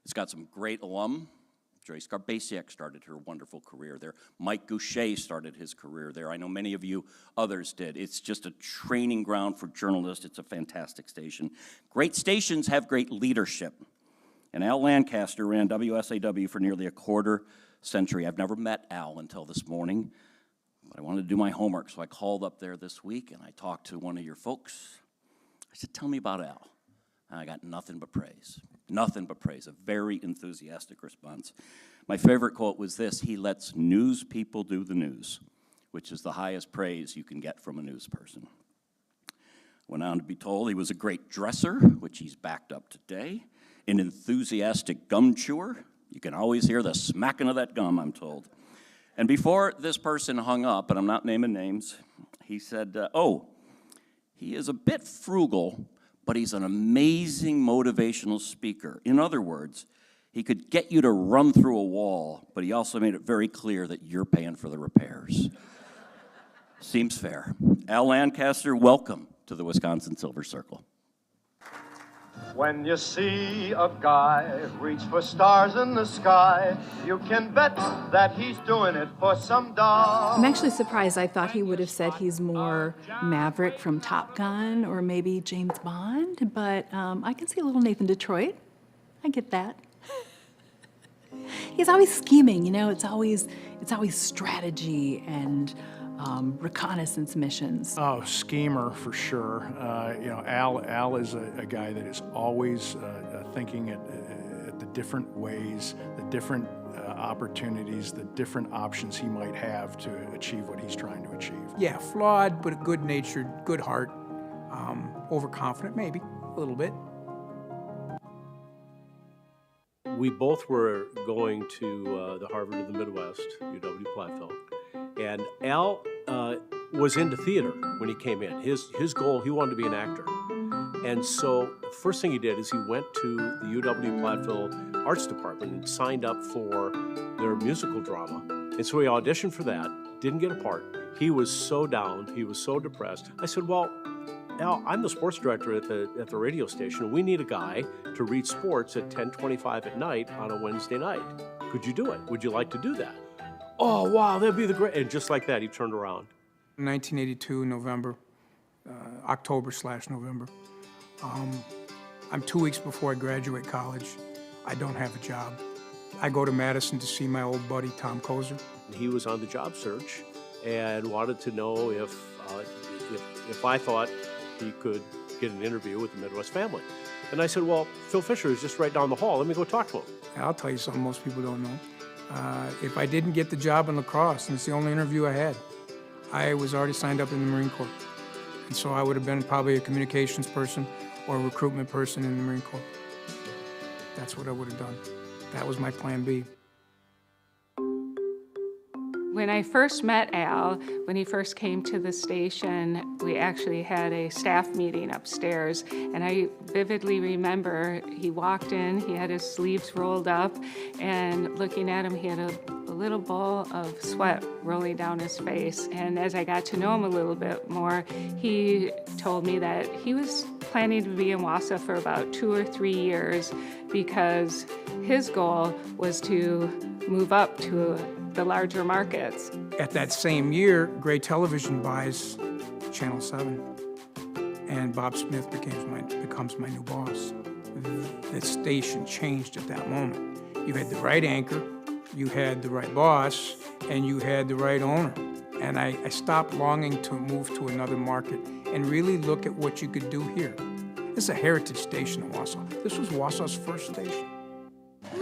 It's got some great alum. Joy Skarbasiak started her wonderful career there. Mike Goucher started his career there. I know many of you others did. It's just a training ground for journalists. It's a fantastic station. Great stations have great leadership. And Al Lancaster ran WSAW for nearly a quarter century. I've never met Al until this morning, but I wanted to do my homework, so I called up there this week, and I talked to one of your folks. I said, tell me about Al. And I got nothing but praise. Nothing but praise, a very enthusiastic response. My favorite quote was this: he lets news people do the news, which is the highest praise you can get from a news person. Went on to be told he was a great dresser, which he's backed up today, an enthusiastic gum chewer. You can always hear the smacking of that gum, I'm told. And before this person hung up, and I'm not naming names, he said, he is a bit frugal,
but he's an amazing motivational speaker. In other words, he could get you to run through a wall, but he also made it very clear that you're paying for the repairs. Seems fair. Al Lancaster, welcome to the Wisconsin Silver Circle.
When you see a guy reach for stars in the sky, you can bet that he's doing it for some doll.
I'm actually surprised. I thought he would have said he's more Maverick from Top Gun or maybe James Bond, but I can see a little Nathan Detroit. I get that. He's always scheming, you know, it's always strategy and reconnaissance missions.
Oh, schemer for sure. You know, Al is a guy that is always thinking at the different ways, the different opportunities, the different options he might have to achieve what he's trying to achieve.
Yeah, flawed, but a good-natured, good heart. Overconfident, maybe, a little bit.
We both were going to the Harvard of the Midwest, UW-Platteville, and Al was into theater when he came in. His goal, he wanted to be an actor. And so the first thing he did is he went to the UW-Platteville Arts Department and signed up for their musical drama. And so he auditioned for that, didn't get a part. He was so down, he was so depressed. I said, well, Al, I'm the sports director at the radio station. We need a guy to read sports at 10:25 at night on a Wednesday night. Could you do it? Would you like to do that? Oh, wow, that'd be the great. And just like that, he turned around.
1982, November, October/November. I'm 2 weeks before I graduate college. I don't have a job. I go to Madison to see my old buddy, Tom Kozer.
He was on the job search and wanted to know if I thought he could get an interview with the Midwest family. And I said, well, Phil Fisher is just right down the hall. Let me go talk to him.
I'll tell you something most people don't know. If I didn't get the job in lacrosse, and it's the only interview I had, I was already signed up in the Marine Corps. And so I would have been probably a communications person or a recruitment person in the Marine Corps. That's what I would have done. That was my plan B.
When I first met Al, when he first came to the station, we actually had a staff meeting upstairs, and I vividly remember he walked in, he had his sleeves rolled up, and looking at him, he had a little bowl of sweat rolling down his face. And as I got to know him a little bit more, he told me that he was planning to be in Wausau for about 2 or 3 years because his goal was to move up to the larger markets.
At that same year, Gray Television buys Channel 7, and Bob Smith becomes my new boss. The station changed at that moment. You had the right anchor, you had the right boss, and you had the right owner. And I stopped longing to move to another market and really look at what you could do here. This is a heritage station in Wausau. This was Wausau's first station.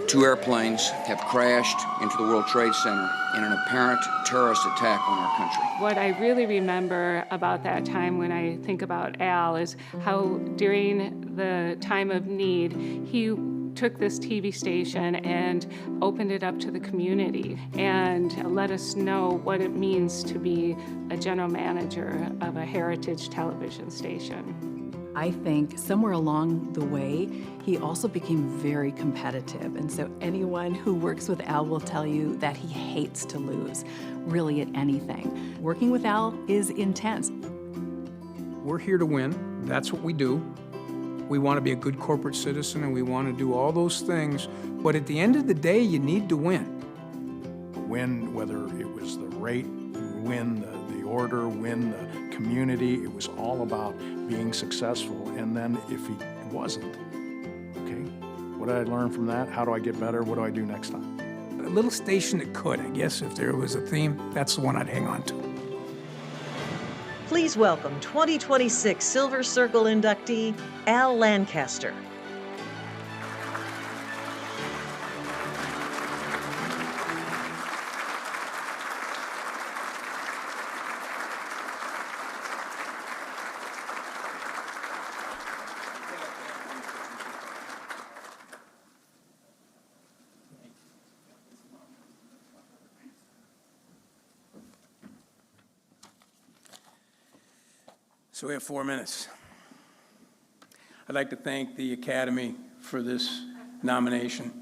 2 airplanes have crashed into the World Trade Center in an apparent terrorist attack on our country.
What I really remember about that time when I think about Al is how during the time of need, he took this TV station and opened it up to the community and let us know what it means to be a general manager of a heritage television station.
I think somewhere along the way, he also became very competitive. And so anyone who works with Al will tell you that he hates to lose, really at anything. Working with Al is intense.
We're here to win. That's what we do. We want to be a good corporate citizen, and we want to do all those things. But at the end of the day, you need to win.
Win, whether it was the rate, win the order, win the community. It was all about being successful. And then if he wasn't, okay, what did I learn from that? How do I get better? What do I do next time?
A little station that could, I guess, if there was a theme, that's the one I'd hang on to.
Please welcome 2026 Silver Circle inductee, Al Lancaster.
So we have 4 minutes. I'd like to thank the Academy for this nomination.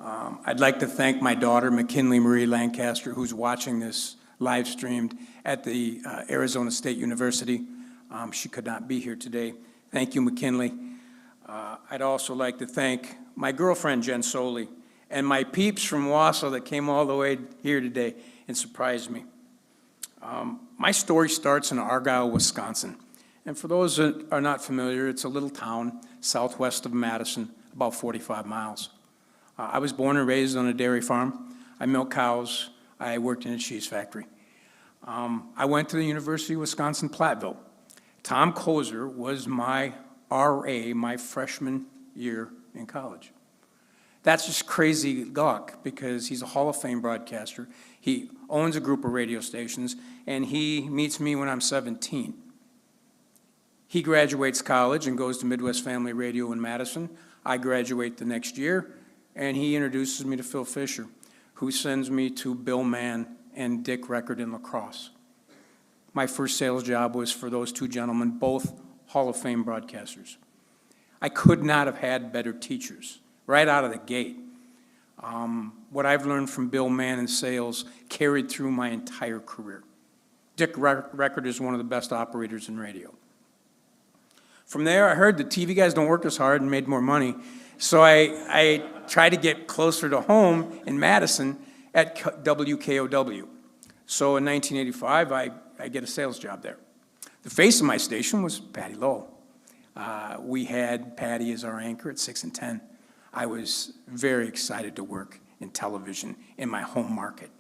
I'd like to thank my daughter, McKinley Marie Lancaster, who's watching this live streamed at the Arizona State University. She could not be here today. Thank you, McKinley. I'd also like to thank my girlfriend, Jen Soley, and my peeps from Wausau that came all the way here today and surprised me. My story starts in Argyle, Wisconsin. And for those that are not familiar, it's a little town southwest of Madison, about 45 miles. I was born and raised on a dairy farm. I milked cows. I worked in a cheese factory. I went to the University of Wisconsin-Platteville. Tom Kozer was my RA my freshman year in college. That's just crazy luck because he's a Hall of Fame broadcaster. He owns a group of radio stations, and he meets me when I'm 17. He graduates college and goes to Midwest Family Radio in Madison. I graduate the next year, and he introduces me to Phil Fisher, who sends me to Bill Mann and Dick Record in La Crosse. My first sales job was for those two gentlemen, both Hall of Fame broadcasters. I could not have had better teachers right out of the gate. What I've learned from Bill Mann in sales carried through my entire career. Dick Record is one of the best operators in radio. From there, I heard the TV guys don't work as hard and made more money, so I tried to get closer to home in Madison at WKOW. So in 1985, I get a sales job there. The face of my station was Patty Lowell. We had Patty as our anchor at 6 and 10. I was very excited to work in television in my home market.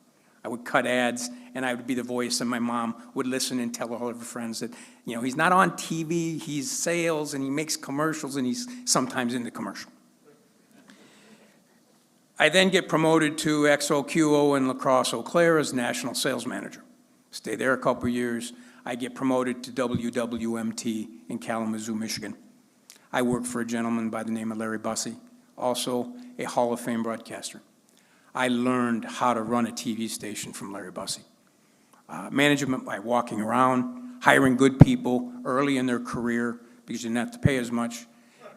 I would cut ads, and I would be the voice, and my mom would listen and tell all of her friends that, you know, he's not on TV, he's sales, and he makes commercials, and he's sometimes in the commercial. I then get promoted to XOQO in La Crosse, Eau Claire as national sales manager. Stay there a couple of years. I get promoted to WWMT in Kalamazoo, Michigan. I work for a gentleman by the name of Larry Bussey, also a Hall of Fame broadcaster. I learned how to run a TV station from Larry Bussey. Management by walking around, hiring good people early in their career because you didn't have to pay as much,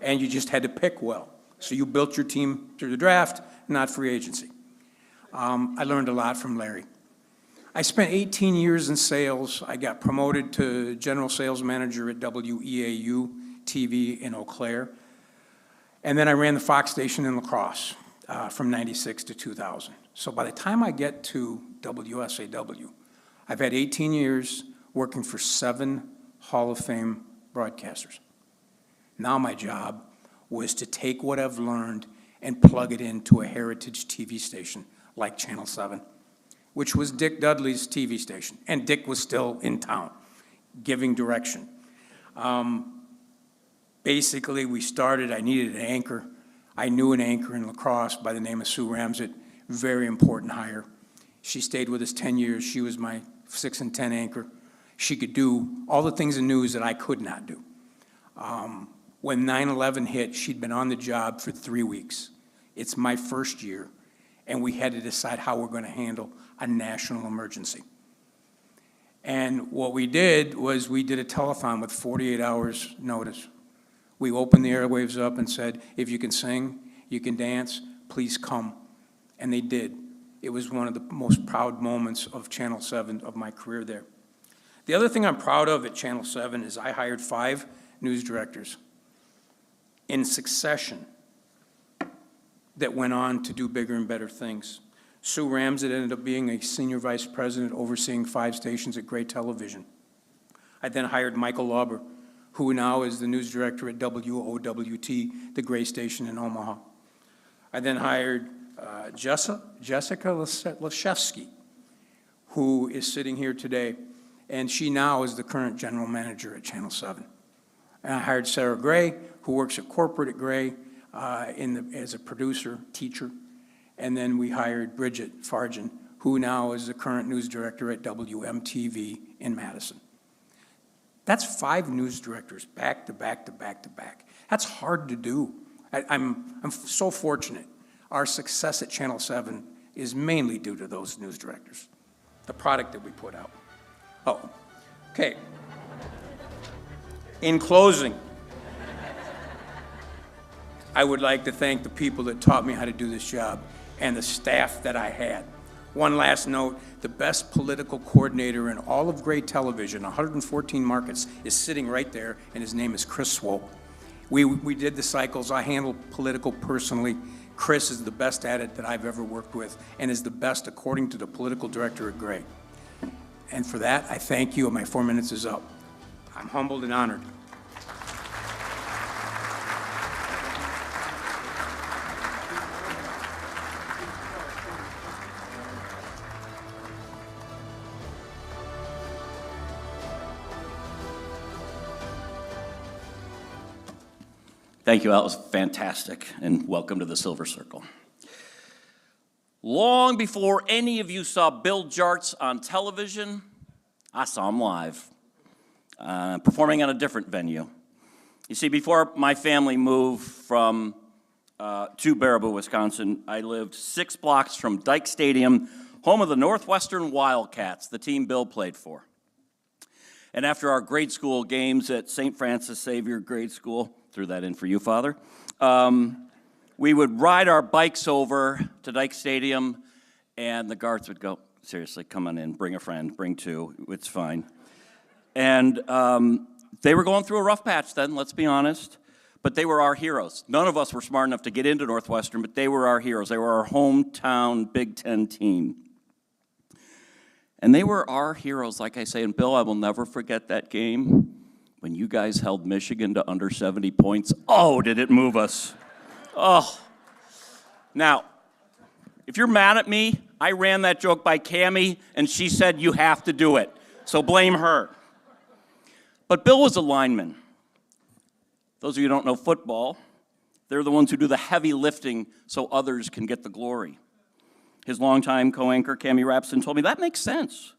and you just had to pick well. So you built your team through the draft, not free agency. I learned a lot from Larry. I spent 18 years in sales. I got promoted to general sales manager at WEAU TV in Eau Claire. And then I ran the Fox station in La Crosse from 96 to 2000. So by the time I get to WSAW, I've had 18 years working for 7 Hall of Fame broadcasters. Now my job was to take what I've learned and plug it into a heritage TV station like Channel 7, which was Dick Dudley's TV station. And Dick was still in town, giving direction. Basically, we started, I needed an anchor. I knew an anchor in La Crosse by the name of Sue Ramsett, very important hire. She stayed with us 10 years. She was my 6 and 10 anchor. She could do all the things in news that I could not do. When 9/11 hit, she'd been on the job for 3 weeks. It's my first year, and we had to decide how we're going to handle a national emergency. And what we did was we did a telethon with 48 hours notice. We opened the airwaves up and said, if you can sing, you can dance, please come. And they did. It was one of the most proud moments of Channel 7 of my career there. The other thing I'm proud of at Channel 7 is I hired 5 news directors in succession that went on to do bigger and better things. Sue Ramsett ended up being a senior vice president overseeing 5 stations at Gray Television. I then hired Michael Lauber, who now is the news director at WOWT, the Gray station in Omaha. I then hired Jessica Leszewski, who is sitting here today, and she now is the current general manager at Channel 7. And I hired Sarah Gray, who works at corporate at Gray as a producer, teacher. And then we hired Bridget Fargen, who now is the current news director at WMTV in Madison. That's 5 news directors back to back to back to back. That's hard to do. I'm so fortunate. Our success at Channel 7 is mainly due to those news directors, the product that we put out. Oh, okay. In closing, I would like to thank the people that taught me how to do this job and the staff that I had. One last note, the best political coordinator in all of Gray Television, 114 markets, is sitting right there, and his name is Chris Swope. We did the cycles. I handle political personally. Chris is the best at it that I've ever worked with and is the best according to the political director at Gray. And for that, I thank you, and my 4 minutes is up. I'm humbled and honored.
Thank you, Al. It was fantastic, and welcome to the Silver Circle. Long before any of you saw Bill Jarts on television, I saw him live, performing at a different venue. You see, before my family moved to Baraboo, Wisconsin, I lived 6 blocks from Dike Stadium, home of the Northwestern Wildcats, the team Bill played for. And after our grade school games at St. Francis Xavier Grade School, threw that in for you, Father, we would ride our bikes over to Dike Stadium, and the guards would go, seriously, come on in, bring a friend, bring 2, it's fine. And they were going through a rough patch then, let's be honest, but they were our heroes. None of us were smart enough to get into Northwestern, but they were our heroes. They were our hometown Big Ten team. And they were our heroes, like I say, and Bill, I will never forget that game when you guys held Michigan to under 70 points. Oh, did it move us. Oh. Now, if you're mad at me, I ran that joke by Cammie, and she said you have to do it. So blame her. But Bill was a lineman. Those of you who don't know football, they're the ones who do the heavy lifting so others can get the glory. His longtime co-anchor, Cammie Rapson, told me that makes sense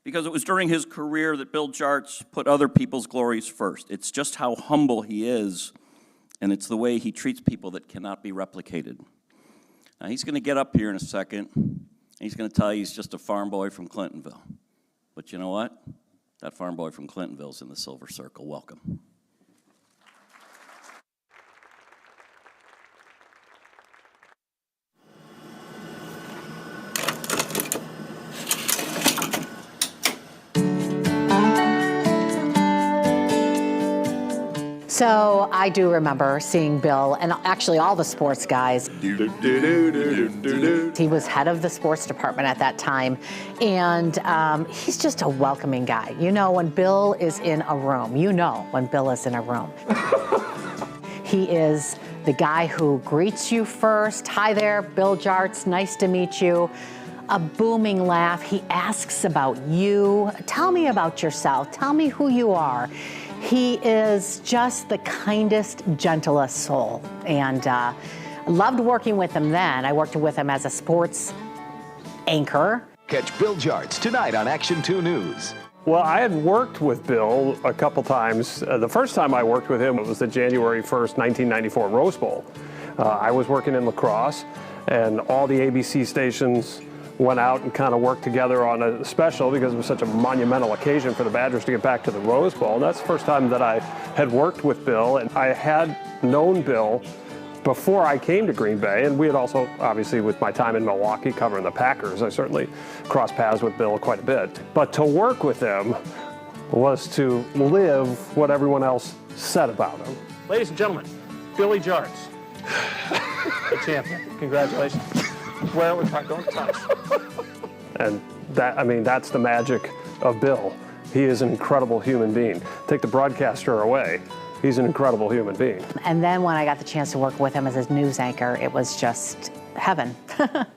because it was during his career that Bill Jarts put other people's glories first. It's just how humble he is, and it's the way he treats people that cannot be replicated. Now, he's going to get up here in a second, and he's going to tell you he's just a farm boy from Clintonville. But you know what? That farm boy from Clintonville's in the Silver Circle. Welcome.
So I do remember seeing Bill, and actually all the sports guys. He was head of the sports department at that time, and he's just a welcoming guy. You know when Bill is in a room, you know when Bill is in a room. He is the guy who greets you first. Hi there, Bill Jarts, nice to meet you. A booming laugh. He asks about you. Tell me about yourself. Tell me who you are. He is just the kindest, gentlest soul, and loved working with him then. I worked with him as a sports anchor.
Catch Bill Jarts tonight on Action 2 News.
Well, I had worked with Bill a couple times. The first time I worked with him, it was the January 1st, 1994 Rose Bowl. I was working in lacrosse, and all the ABC stations went out and kind of worked together on a special because it was such a monumental occasion for the Badgers to get back to the Rose Bowl. And that's the first time that I had worked with Bill, and I had known Bill before I came to Green Bay, and we had also, obviously, with my time in Milwaukee covering the Packers, I certainly crossed paths with Bill quite a bit. But to work with him was to live what everyone else said about him.
Ladies and gentlemen, Billy Jarts, the champion. Congratulations. Where was I going to touch?
And that, I mean, that's the magic of Bill. He is an incredible human being. Take the broadcaster away, he's an incredible human being.
And then when I got the chance to work with him as his news anchor, it was just heaven. And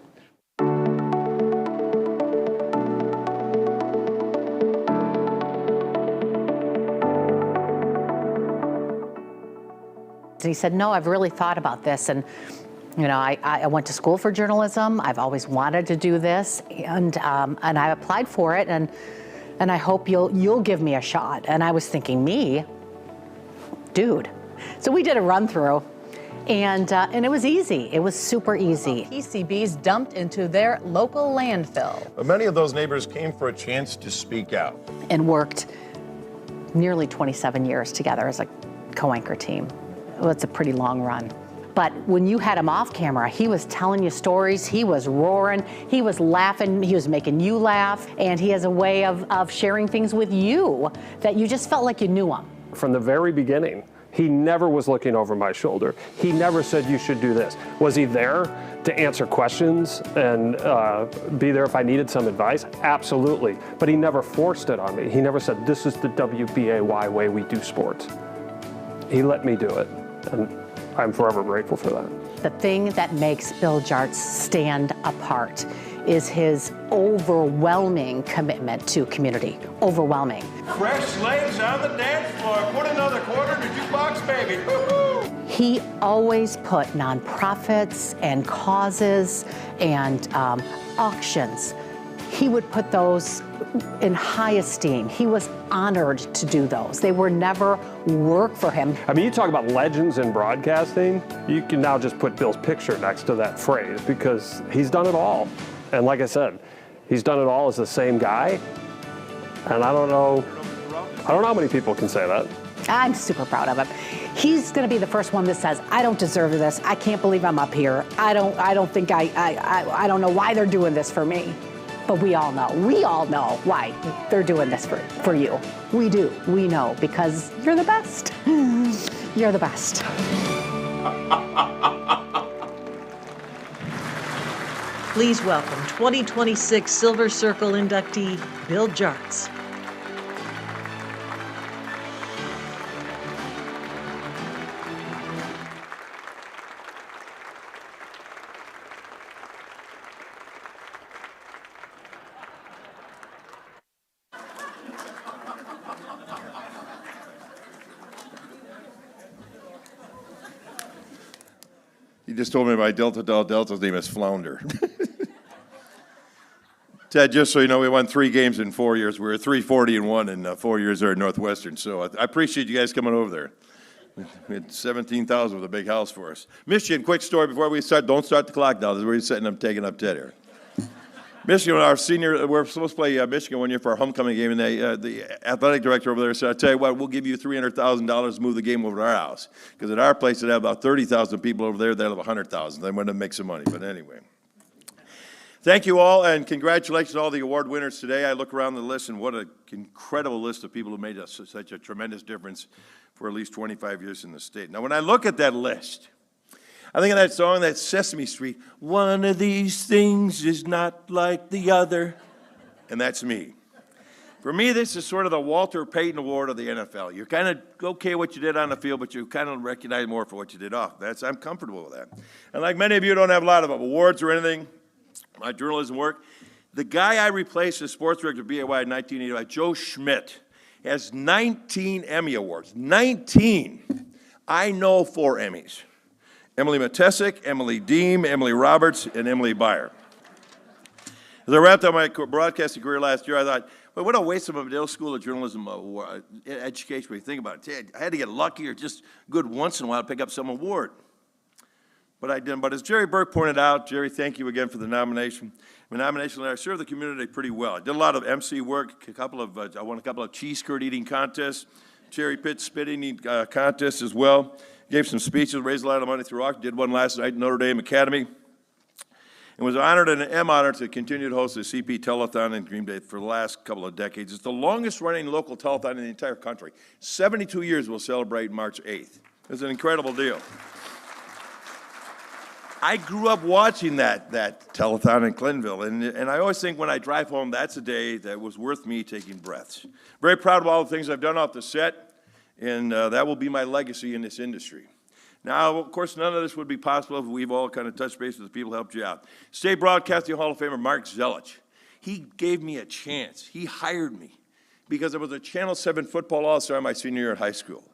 he said, no, I've really thought about this. And you know, I went to school for journalism. I've always wanted to do this, and I applied for it, and I hope you'll give me a shot. And I was thinking, me, dude. So we did a run through, and it was easy. It was super easy.
PCBs dumped into their local landfill.
But many of those neighbors came for a chance to speak out.
And worked nearly 27 years together as a co-anchor team. Well, it's a pretty long run. But when you had him off camera, he was telling you stories, he was roaring, he was laughing, he was making you laugh, and he has a way of sharing things with you that you just felt like you knew him.
From the very beginning, he never was looking over my shoulder. He never said, you should do this. Was he there to answer questions and be there if I needed some advice? Absolutely. But he never forced it on me. He never said, this is the WBAY way we do sports. He let me do it, and I'm forever grateful for that.
The thing that makes Bill Jartz stand apart is his overwhelming commitment to community. Overwhelming.
Fresh slaves on the dance floor. Put another quarter in the jukebox, baby. Woo-hoo!
He always put nonprofits and causes and auctions. He would put those in high esteem. He was honored to do those. They were never work for him.
I mean, you talk about legends in broadcasting, you can now just put Bill's picture next to that phrase because he's done it all. And like I said, he's done it all as the same guy. And I don't know how many people can say that.
I'm super proud of him. He's going to be the first one that says, I don't deserve this. I can't believe I'm up here. I don't think I don't know why they're doing this for me. But we all know why they're doing this for you. We do. We know because you're the best. You're the best.
Please welcome 2026 Silver Circle inductee, Bill Jartz.
You just told me my Delta's name is Flounder. Ted, just so you know, we won 3 games in 4 years. We were 340-1 in 4 years there at Northwestern. So I appreciate you guys coming over there. We had 17,000 with a big house for us. Michigan, quick story before we start. Don't start the clock now. This is where you're setting up, taking up Ted here. Michigan, our senior, we're supposed to play Michigan one year for our homecoming game, and the athletic director over there said, I tell you what, we'll give you $300,000 to move the game over to our house. Because at our place, they'd have about 30,000 people over there. They'd have 100,000. They wanted to make some money. But anyway. Thank you all, and congratulations to all the award winners today. I look around the list, and what an incredible list of people who made such a tremendous difference for at least 25 years in the state. Now, when I look at that list, I think of that song, that Sesame Street, one of these things is not like the other, and that's me. For me, this is sort of the Walter Payton Award of the NFL. You're kind of okay what you did on the field, but you kind of recognize more for what you did off. I'm comfortable with that. And like many of you, don't have a lot of awards or anything. My journalism work. The guy I replaced as sports director of BAY in 1985, Joe Schmidt, has 19 Emmy Awards. 19. I know 4 Emmys. Emily Matesic, Emily Deem, Emily Roberts, and Emily Byer. As I wrapped up my broadcasting career last year, I thought, well, what a waste of a Medill School of Journalism education when you think about it. I had to get lucky or just good once in a while to pick up some award. But I didn't. But as Jerry Burke pointed out, Jerry, thank you again for the nomination. I served the community pretty well. I did a lot of MC work, I won a couple of cheese curd eating contests, cherry pit spitting contests as well. Gave some speeches, raised a lot of money through auction. Did one last night at Notre Dame Academy. And was honored and am honored to continue to host the CP Telethon in Green Bay for the last couple of decades. It's the longest running local telethon in the entire country. 72 years we'll celebrate March 8th. It's an incredible deal. I grew up watching that telethon in Clintonville, and I always think when I drive home, that's a day that was worth me taking breaths. Very proud of all the things I've done off the set, and that will be my legacy in this industry. Now, of course, none of this would be possible if we've all kind of touched base with the people who helped you out. State Broadcasting Hall of Famer Mark Zelich, he gave me a chance. He hired me because I was a Channel 7 football all-star my senior year at high school.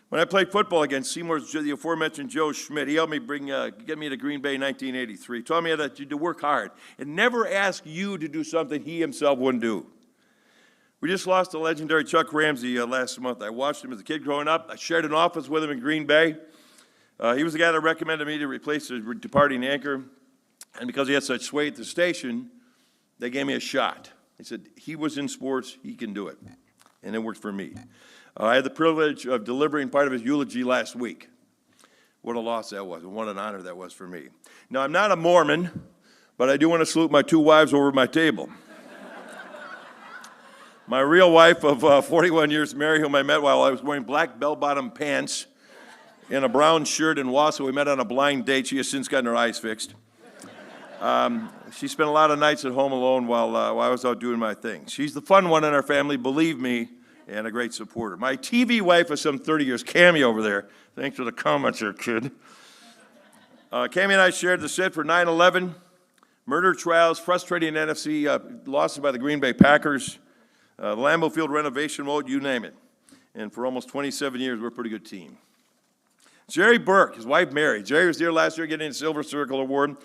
When I played football against Seymour's, the aforementioned Joe Schmidt, he helped me get me to Green Bay in 1983. Taught me that you to work hard and never ask you to do something he himself wouldn't do. We just lost the legendary Chuck Ramsey last month. I watched him as a kid growing up. I shared an office with him in Green Bay. He was the guy that recommended me to replace the departing anchor. And because he had such sway at the station, they gave me a shot. They said, he was in sports, he can do it. And it worked for me. I had the privilege of delivering part of his eulogy last week. what a loss that was, and what an honor that was for me. Now, I'm not a Mormon, but I do want to salute my 2 wives over my table. My real wife of 41 years married, whom I met while I was wearing black bell-bottom pants and a brown shirt in Wausau. We met on a blind date. She has since gotten her eyes fixed. She spent a lot of nights at home alone while I was out doing my thing. She's the fun one in our family, believe me, and a great supporter. My TV wife of some 30 years, Cammie over there. Thanks for the comments here, kid. Cammie and I shared the set for 9/11, murder trials, frustrating NFC losses by the Green Bay Packers, the Lambeau Field renovation mode, you name it. And for almost 27 years, we're a pretty good team. Jerry Burke, his wife Mary. Jerry was here last year getting a Silver Circle Award.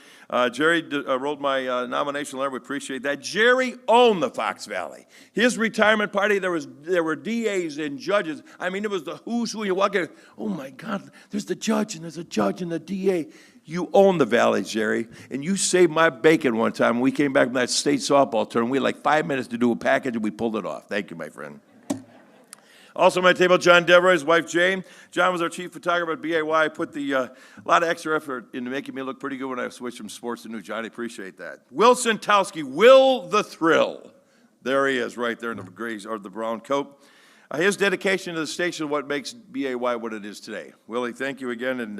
Jerry wrote my nomination letter. We appreciate that. Jerry owned the Fox Valley. His retirement party, there were DAs and judges. I mean, it was the who's who. You walk in, oh my God, there's the judge and there's a judge and the DA. You own the valley, Jerry, and you saved my bacon one time when we came back from that state softball tournament. We had like 5 minutes to do a package, and we pulled it off. Thank you, my friend. Also on my table, John Devereaux, his wife, Jane. John was our chief photographer at BAY. Put a lot of extra effort into making me look pretty good when I switched from sports to news. Johnny, appreciate that. Will Santowski, Will the Thrill. There he is, right there in the gray or the brown coat. His dedication to the station is what makes BAY what it is today. Willie, thank you again. And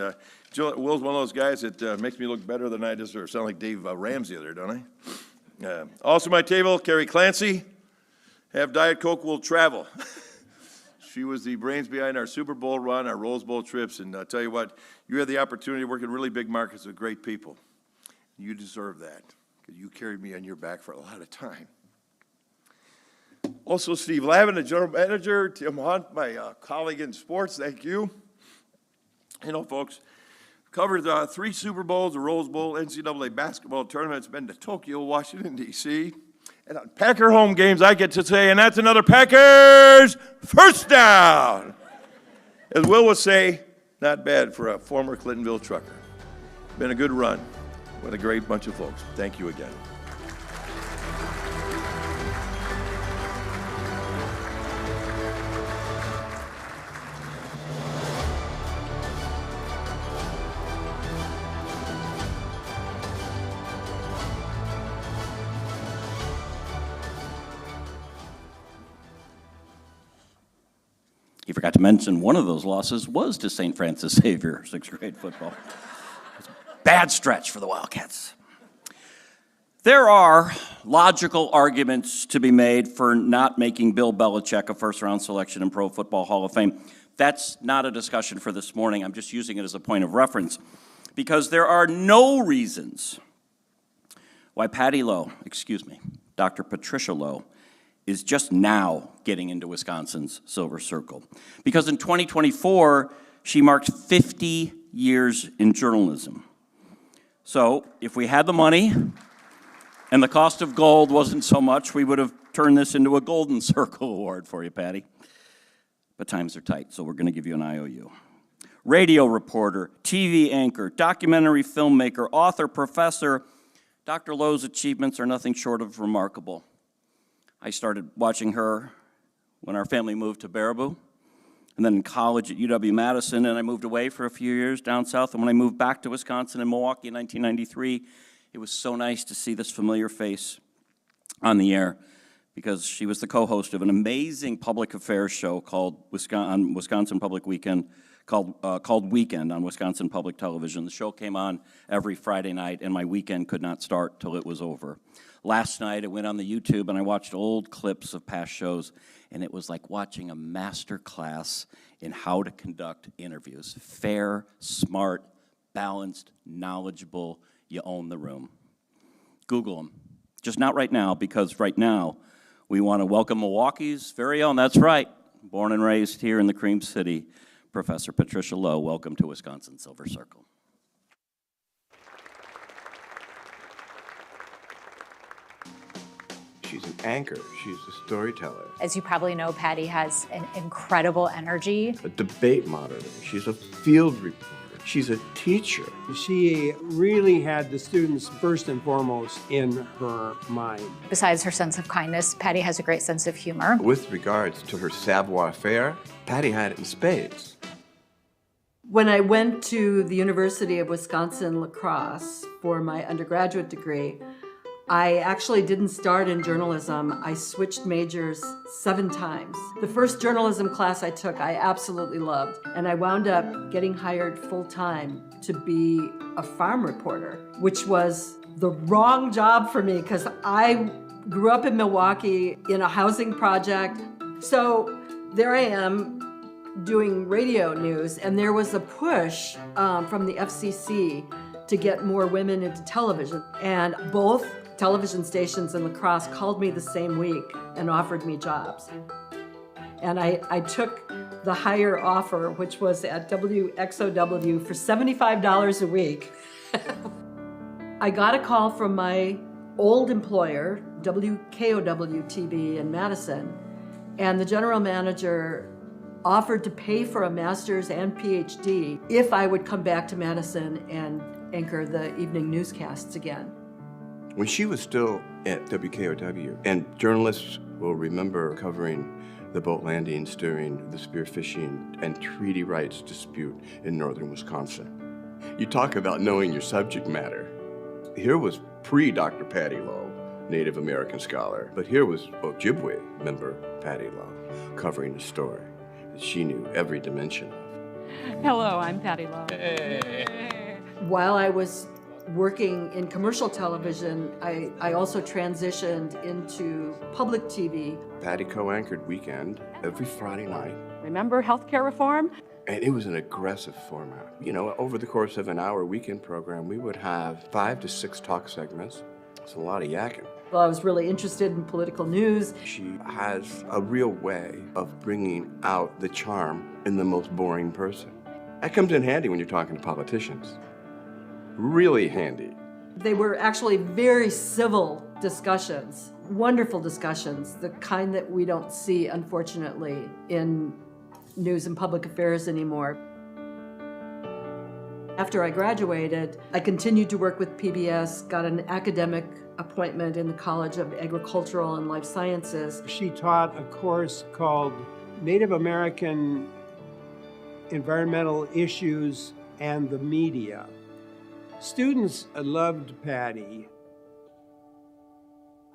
Will's one of those guys that makes me look better than I deserve. Sound like Dave Ramsey there, don't I? Also my table, Carrie Clancy. Have Diet Coke will travel. She was the brains behind our Super Bowl run, our Rose Bowl trips, and I'll tell you what, you had the opportunity to work in really big markets with great people. You deserve that, because you carried me on your back for a lot of time. Also, Steve Lavin, the general manager, Tim Hunt, my colleague in sports, thank you. You know, folks, covered 3 Super Bowls, a Rose Bowl, NCAA basketball tournaments, been to Tokyo, Washington, D.C., and on Packer home games, I get to say, and that's another Packers first down. As Will would say, not bad for a former Clintonville trucker. Been a good run with a great bunch of folks. Thank you again.
He forgot to mention one of those losses was to St. Francis Xavier, 6th grade football. Bad stretch for the Wildcats. There are logical arguments to be made for not making Bill Belichick a first-round selection in Pro Football Hall of Fame. That's not a discussion for this morning. I'm just using it as a point of reference because there are no reasons why Dr. Patricia Lowe, is just now getting into Wisconsin's Silver Circle. Because in 2024, she marked 50 years in journalism. So if we had the money and the cost of gold wasn't so much, we would have turned this into a Golden Circle Award for you, Patty. But times are tight, so we're going to give you an IOU. Radio reporter, TV anchor, documentary filmmaker, author, professor, Dr. Lowe's achievements are nothing short of remarkable. I started watching her when our family moved to Baraboo, and then in college at UW-Madison, and I moved away for a few years down south, and when I moved back to Wisconsin in Milwaukee in 1993, it was so nice to see this familiar face on the air because she was the co-host of an amazing public affairs show called Wisconsin Public Weekend, called Weekend on Wisconsin Public Television. The show came on every Friday night, and my weekend could not start till it was over. Last night, I went on the YouTube and I watched old clips of past shows, and it was like watching a master class in how to conduct interviews. Fair, smart, balanced, knowledgeable, you own the room. Google them. Just not right now, because right now, we want to welcome Milwaukee's very own, that's right, born and raised here in the Cream City, Professor Patricia Lowe. Welcome to Wisconsin Silver Circle.
She's an anchor. She's a storyteller.
As you probably know, Patty has an incredible energy.
A debate moderator. She's a field reporter. She's a teacher.
She really had the students first and foremost in her mind.
Besides her sense of kindness, Patty has a great sense of humor.
With regards to her savoir-faire, Patty had it in spades.
When I went to the University of Wisconsin-La Crosse for my undergraduate degree, I actually didn't start in journalism. I switched majors 7 times. The first journalism class I took, I absolutely loved, and I wound up getting hired full-time to be a farm reporter, which was the wrong job for me because I grew up in Milwaukee in a housing project. So there I am doing radio news, and there was a push from the FCC to get more women into television, and both television stations in La Crosse called me the same week and offered me jobs. And I took the higher offer, which was at WXOW for $75 a week. I got a call from my old employer, WKOW-TV in Madison, and the general manager offered to pay for a master's and PhD if I would come back to Madison and anchor the evening newscasts again.
When she was still at WKOW, and journalists will remember covering the boat landings during the spearfishing and treaty rights dispute in northern Wisconsin. You talk about knowing your subject matter. Here was pre-Dr. Patty Lowe, Native American scholar, but here was Ojibwe member Patty Lowe covering the story that she knew every dimension of.
Hello, I'm Patty Lowe.
Hey. While I was working in commercial television, I also transitioned into public TV.
Patty co-anchored Weekend every Friday night.
Remember healthcare reform?
And it was an aggressive format. You know, over the course of an hour weekend program, we would have 5 to 6 talk segments. It's a lot of yakking.
Well, I was really interested in political news.
She has a real way of bringing out the charm in the most boring person. That comes in handy when you're talking to politicians. Really handy.
They were actually very civil discussions, wonderful discussions, the kind that we don't see, unfortunately, in news and public affairs anymore. After I graduated, I continued to work with PBS, got an academic appointment in the College of Agricultural and Life Sciences.
She taught a course called Native American Environmental Issues and the Media. Students loved Patty.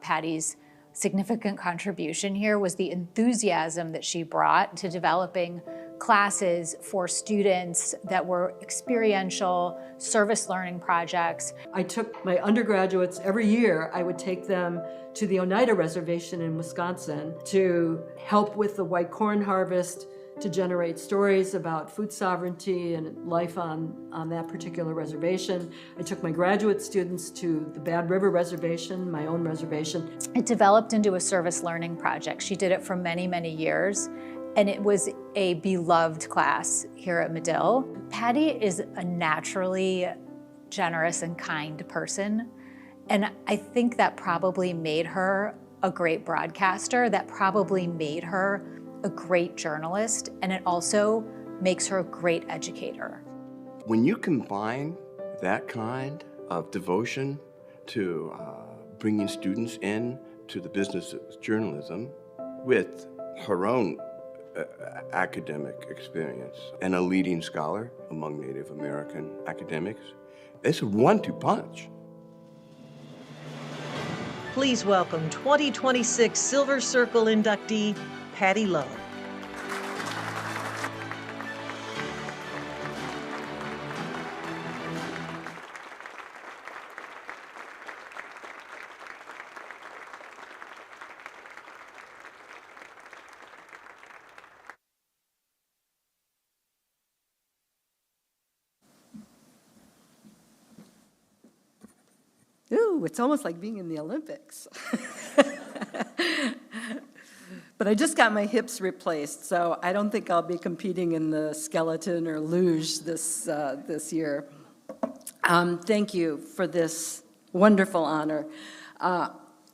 Patty's significant contribution here was the enthusiasm that she brought to developing classes for students that were experiential service learning projects.
I took my undergraduates every year. I would take them to the Oneida Reservation in Wisconsin to help with the white corn harvest, to generate stories about food sovereignty and life on that particular reservation. I took my graduate students to the Bad River Reservation, my own reservation.
It developed into a service learning project. She did it for many, many years, and it was a beloved class here at Medill. Patty is a naturally generous and kind person, and I think that probably made her a great broadcaster. That probably made her a great journalist, and it also makes her a great educator.
When you combine that kind of devotion to bringing students in to the business of journalism with her own academic experience and a leading scholar among Native American academics, it's a 1-2 punch.
Please welcome 2026 Silver Circle inductee, Patty Lowe.
Ooh, it's almost like being in the Olympics. But I just got my hips replaced, so I don't think I'll be competing in the skeleton or luge this year. Thank you for this wonderful honor.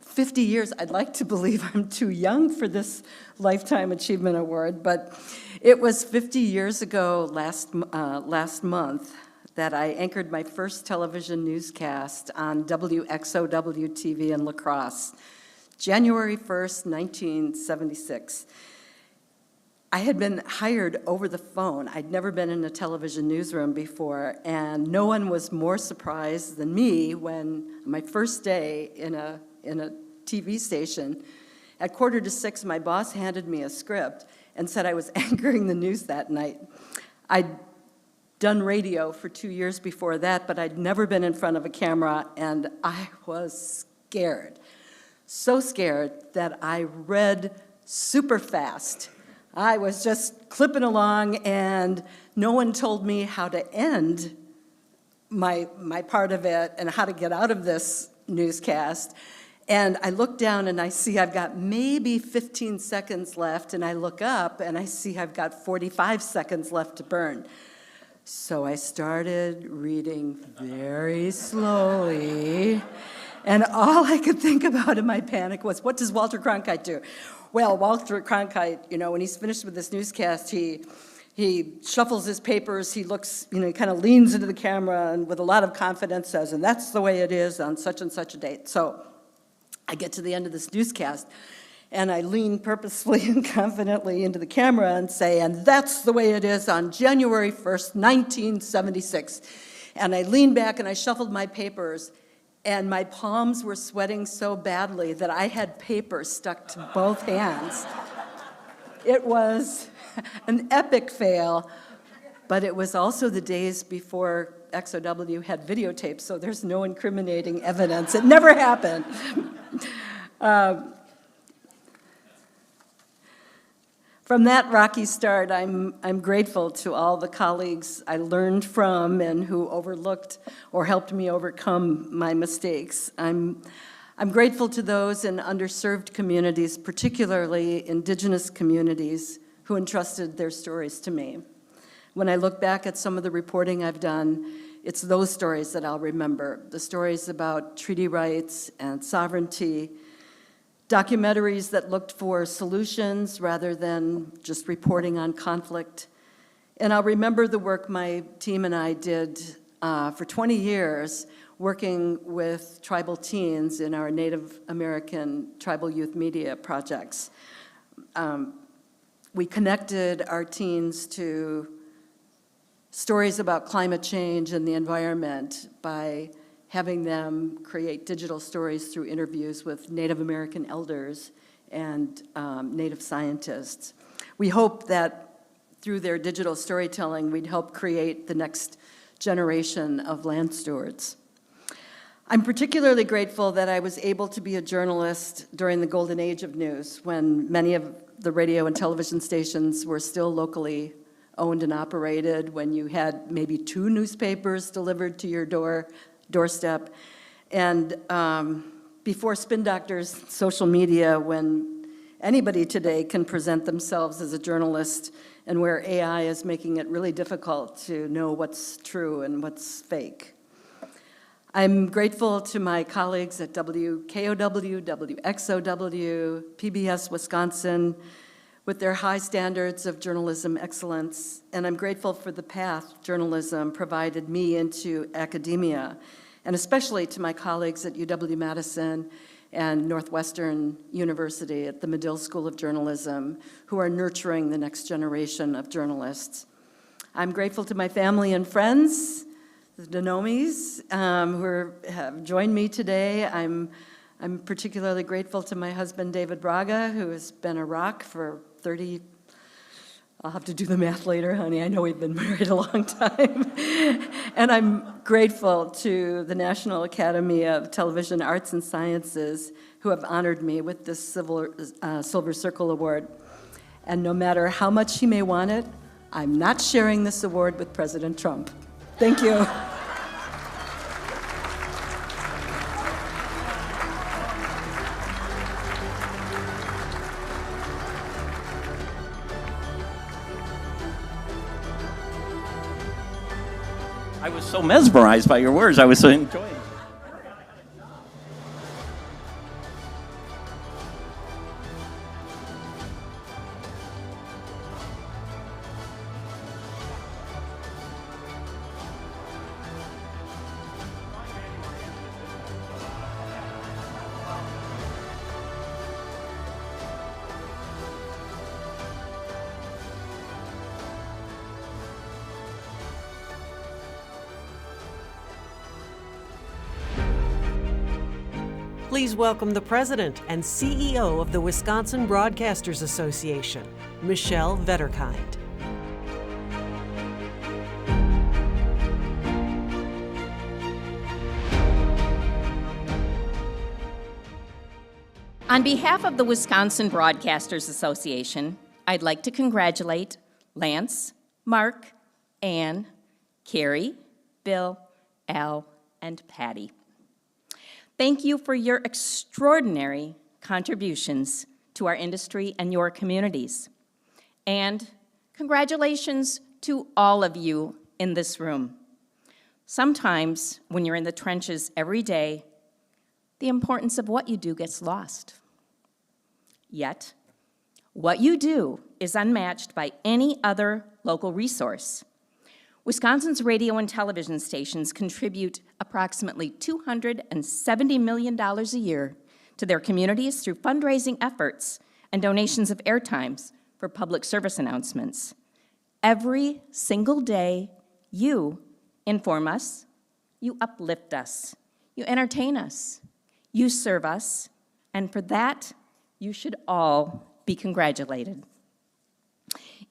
50 years, I'd like to believe I'm too young for this Lifetime Achievement Award, but it was 50 years ago last month that I anchored my first television newscast on WXOW-TV in La Crosse, January 1st, 1976. I had been hired over the phone. I'd never been in a television newsroom before, and no one was more surprised than me when my first day in a TV station, at 5:45, my boss handed me a script and said I was anchoring the news that night. I'd done radio for 2 years before that, but I'd never been in front of a camera, and I was scared. So scared that I read super fast. I was just clipping along, and no one told me how to end my part of it and how to get out of this newscast. And I look down and I see I've got maybe 15 seconds left, and I look up and I see I've got 45 seconds left to burn. So I started reading very slowly, and all I could think about in my panic was, what does Walter Cronkite do? Well, Walter Cronkite, when he's finished with this newscast, he shuffles his papers, he looks, he kind of leans into the camera and with a lot of confidence says, and that's the way it is on such and such a date. So I get to the end of this newscast, and I lean purposefully and confidently into the camera and say, and that's the way it is on January 1st, 1976. And I leaned back and I shuffled my papers, and my palms were sweating so badly that I had paper stuck to both hands. It was an epic fail, but it was also the days before XOW had videotapes, so there's no incriminating evidence. It never happened. From that rocky start, I'm grateful to all the colleagues I learned from and who overlooked or helped me overcome my mistakes. I'm grateful to those in underserved communities, particularly Indigenous communities, who entrusted their stories to me. When I look back at some of the reporting I've done, it's those stories that I'll remember, the stories about treaty rights and sovereignty, documentaries that looked for solutions rather than just reporting on conflict. And I'll remember the work my team and I did for 20 years working with tribal teens in our Native American tribal youth media projects. We connected our teens to stories about climate change and the environment by having them create digital stories through interviews with Native American elders and Native scientists. We hope that through their digital storytelling, we'd help create the next generation of land stewards. I'm particularly grateful that I was able to be a journalist during the golden age of news, when many of the radio and television stations were still locally owned and operated, when you had maybe 2 newspapers delivered to your doorstep, and before spin doctors, social media, when anybody today can present themselves as a journalist, and where AI is making it really difficult to know what's true and what's fake. I'm grateful to my colleagues at WKOW, WXOW, PBS Wisconsin, with their high standards of journalism excellence, and I'm grateful for the path journalism provided me into academia, and especially to my colleagues at UW-Madison and Northwestern University at the Medill School of Journalism, who are nurturing the next generation of journalists. I'm grateful to my family and friends, the Nominees, who have joined me today. I'm particularly grateful to my husband, David Braga, who has been a rock for 30, I'll have to do the math later, honey. I know we've been married a long time. And I'm grateful to the National Academy of Television Arts and Sciences, who have honored me with this Silver Circle Award. And no matter how much he may want it, I'm not sharing this award with President Trump. Thank you.
I was so mesmerized by your words. I was so enjoying it.
Please welcome the President and CEO of the Wisconsin Broadcasters Association, Michelle Vetterkind.
On behalf of the Wisconsin Broadcasters Association, I'd like to congratulate Lance, Mark, Ann, Carrie, Bill, Al, and Patty. Thank you for your extraordinary contributions to our industry and your communities. And congratulations to all of you in this room. Sometimes, when you're in the trenches every day, the importance of what you do gets lost. Yet, what you do is unmatched by any other local resource. Wisconsin's radio and television stations contribute approximately $270 million a year to their communities through fundraising efforts and donations of airtimes for public service announcements. Every single day, you inform us, you uplift us, you entertain us, you serve us, and for that, you should all be congratulated.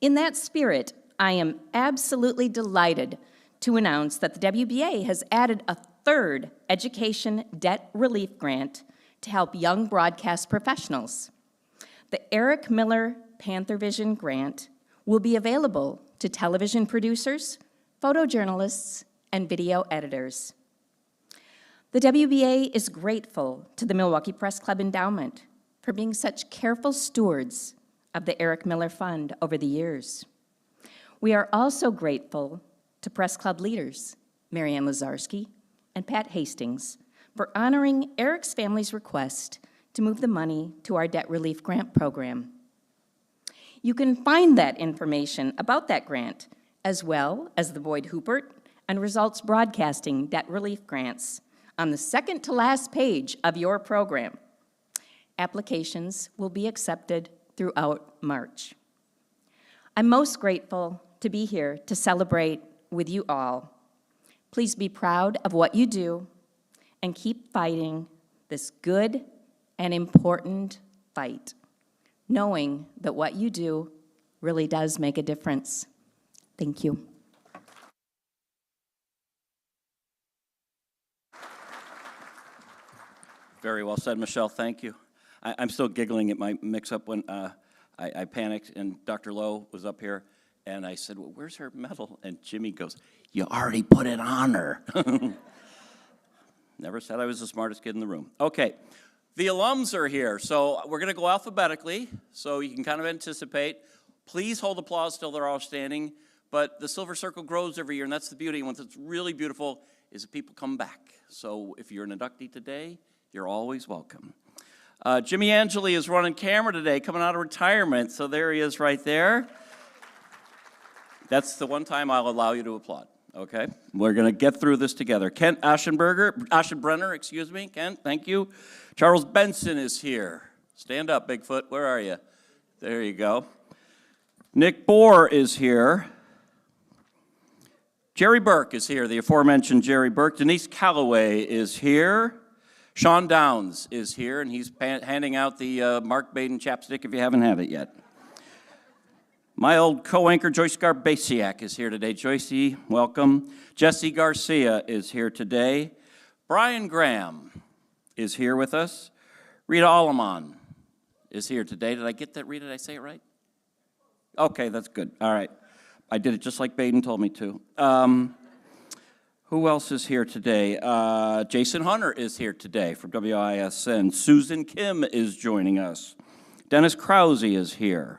In that spirit, I am absolutely delighted to announce that the WBA has added a third education debt relief grant to help young broadcast professionals. The Eric Miller Panther Vision Grant will be available to television producers, photojournalists, and video editors. The WBA is grateful to the Milwaukee Press Club Endowment for being such careful stewards of the Eric Miller Fund over the years. We are also grateful to Press Club leaders, Marianne Lazarski and Pat Hastings, for honoring Eric's family's request to move the money to our debt relief grant program. You can find that information about that grant, as well as the Boyd Hubert and Results Broadcasting debt relief grants, on the second to last page of your program. Applications will be accepted throughout March. I'm most grateful to be here to celebrate with you all. Please be proud of what you do and keep fighting this good and important fight, knowing that what you do really does make a difference. Thank you.
Very well said, Michelle. Thank you. I'm still giggling at my mix-up when I panicked and Dr. Lowe was up here, and I said, well, where's her medal? And Jimmy goes, you already put it on her. Never said I was the smartest kid in the room. Okay, the alums are here, so we're going to go alphabetically, so you can kind of anticipate. Please hold applause till they're all standing, but the Silver Circle grows every year, and that's the beauty. And what's really beautiful is that people come back. So if you're an inductee today, you're always welcome. Jimmy Angeli is running camera today, coming out of retirement, so there he is right there. That's the one time I'll allow you to applaud, okay? We're going to get through this together. Kent Aschenbrenner, excuse me. Kent, thank you. Charles Benson is here. Stand up, Bigfoot. Where are you? There you go. Nick Bohr is here. Jerry Burke is here, the aforementioned Jerry Burke. Denise Calloway is here. Sean Downs is here, and he's handing out the Mark Baden chapstick if you haven't had it yet. My old co-anchor, Joyce Garbasiak, is here today. Joycey, welcome. Jesse Garcia is here today. Brian Graham is here with us. Rita Alleman is here today. Did I get that, Rita? Did I say it right? Okay, that's good. All right. I did it just like Baden told me to. Who else is here today? Jason Hunter is here today from WISN. Susan Kim is joining us. Dennis Krause is here.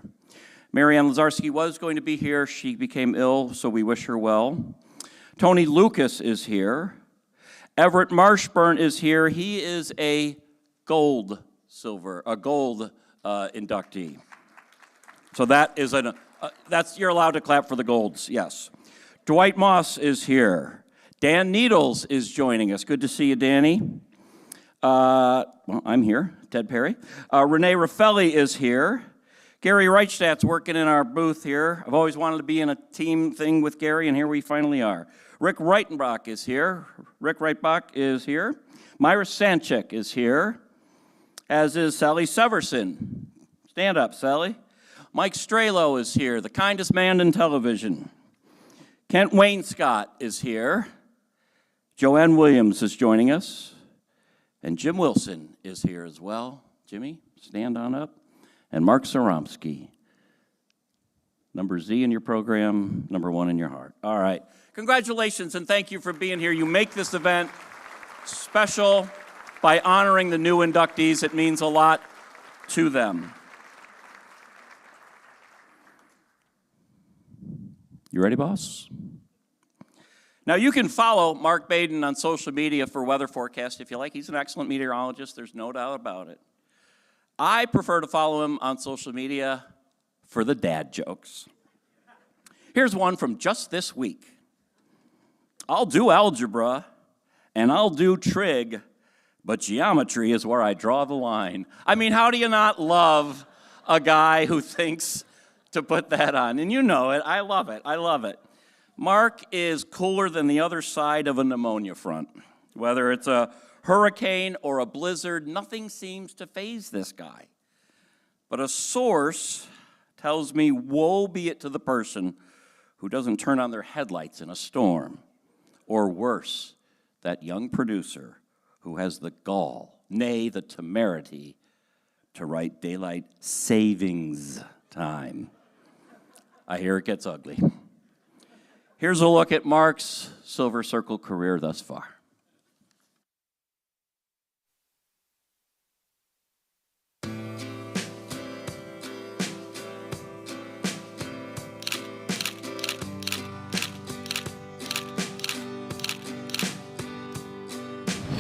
Marianne Lazarski was going to be here. She became ill, so we wish her well. Tony Lucas is here. Everett Marshburn is here. He is a gold inductee. So that is you're allowed to clap for the golds, yes. Dwight Moss is here. Dan Needles is joining us. Good to see you, Danny. Well, I'm here, Ted Perry. Renee Raffelli is here. Gary Reichstadt's working in our booth here. I've always wanted to be in a team thing with Gary, and here we finally are. Rick Reitenbach is here. Rick Reitenbach is here. Myra Sanchek is here. as is Sally Severson. Stand up, Sally. Mike Strelo is here, the kindest man in television. Kent Wainscott is here. Joanne Williams is joining us. And Jim Wilson is here as well. Jimmy, stand on up. And Mark Soromsky. Number Z in your program, number 1 in your heart. All right. Congratulations and thank you for being here. You make this event special by honoring the new inductees. It means a lot to them. You ready, boss? Now, you can follow Mark Baden on social media for weather forecast if you like. He's an excellent meteorologist. There's no doubt about it. I prefer to follow him on social media for the dad jokes. Here's one from just this week. I'll do algebra and I'll do trig, but geometry is where I draw the line. I mean, how do you not love a guy who thinks to put that on? And you know it. I love it. I love it. Mark is cooler than the other side of a pneumonia front. Whether it's a hurricane or a blizzard, nothing seems to faze this guy. But a source tells me, woe be it to the person who doesn't turn on their headlights in a storm. Or worse, that young producer who has the gall, nay, the temerity, to write daylight savings time. I hear it gets ugly. Here's a look at Mark's Silver Circle career thus far.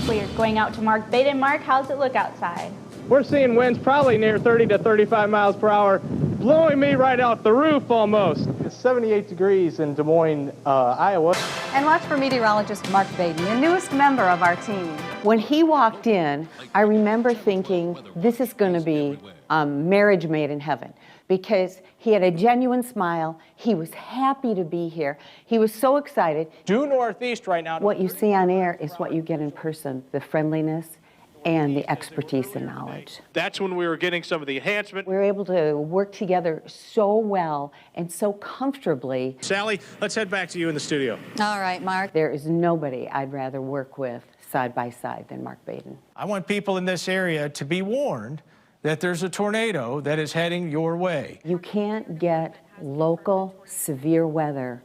We're going out to Mark Baden. Mark, how's it look outside?
We're seeing winds probably near 30 to 35 miles per hour, blowing me right off the roof almost. It's 78 degrees in Des Moines, Iowa.
And watch for meteorologist Mark Baden, the newest member of our team. When he walked in, I remember thinking, this is going to be a marriage made in heaven, because he had a genuine smile. He was happy to be here. He was so excited.
Due northeast right now.
What you see on air is what you get in person, the friendliness and the expertise and knowledge.
That's when we were getting some of the enhancement.
We were able to work together so well and so comfortably.
Sally, let's head back to you in the studio.
All right, Mark. There is nobody I'd rather work with side by side than Mark Baden.
I want people in this area to be warned that there's a tornado that is heading your way.
You can't get local severe weather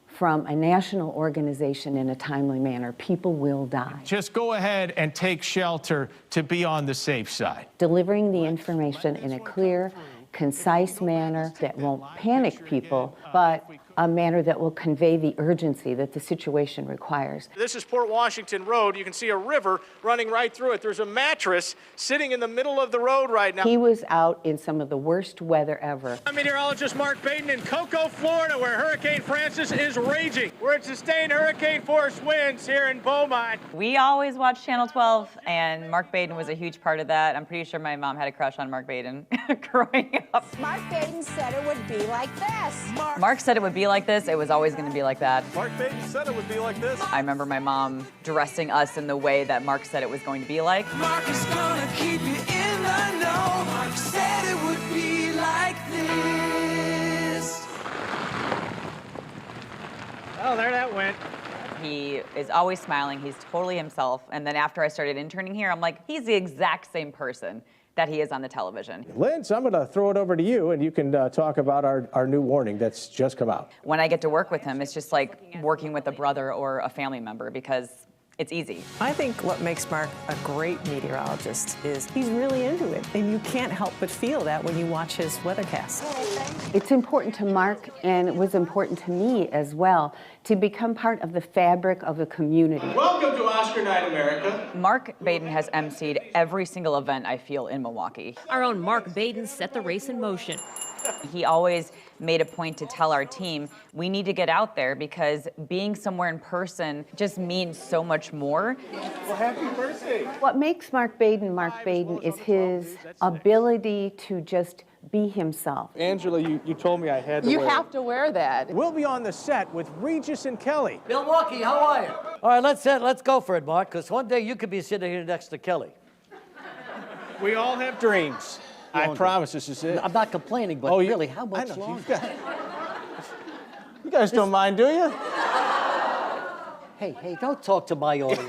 from a national organization in a timely manner. People will die.
Just go ahead and take shelter to be on the safe side.
Delivering the information in a clear, concise manner that won't panic people, but a manner that will convey the urgency that the situation requires.
This is Port Washington Road. You can see a river running right through it. There's a mattress sitting in the middle of the road right now.
He was out in some of the worst weather ever.
I'm meteorologist Mark Baden in Cocoa, Florida, where Hurricane Francis is raging. We're at sustained hurricane force winds here in Beaumont.
We always watch Channel 12, and Mark Baden was a huge part of that. I'm pretty sure my mom had a crush on Mark Baden growing up.
Mark Baden said it would be like this.
Mark said it would be like this. It was always going to be like that.
Mark Baden said it would be like this.
I remember my mom dressing us in the way that Mark said it was going to be like.
Mark is gonna keep you in the know. Mark said it would be like this.
Oh, there that went.
He is always smiling. He's totally himself. And then after I started interning here, I'm like, he's the exact same person that he is on the television.
Linz, I'm going to throw it over to you, and you can talk about our new warning that's just come out.
When I get to work with him, it's just like working with a brother or a family member because it's easy.
I think what makes Mark a great meteorologist is he's really into it, and you can't help but feel that when you watch his weathercast.
It's important to Mark, and it was important to me as well, to become part of the fabric of the community.
Welcome to Oscar Night, America.
Mark Baden has emceed every single event I feel in Milwaukee.
Our own Mark Baden set the race in motion.
He always made a point to tell our team, we need to get out there because being somewhere in person just means so much more.
Well, happy birthday.
What makes Mark Baden is his ability to just be himself.
Angela, you told me I had to wear it.
You have to wear that.
We'll be on the set with Regis and Kelly.
Milwaukee, how are you? All right, let's go for it, Mark, because one day you could be sitting here next to Kelly.
We all have dreams. I promise this is it.
I'm not complaining, but really, how much longer?
You guys don't mind, do you?
Hey, don't talk to my audience.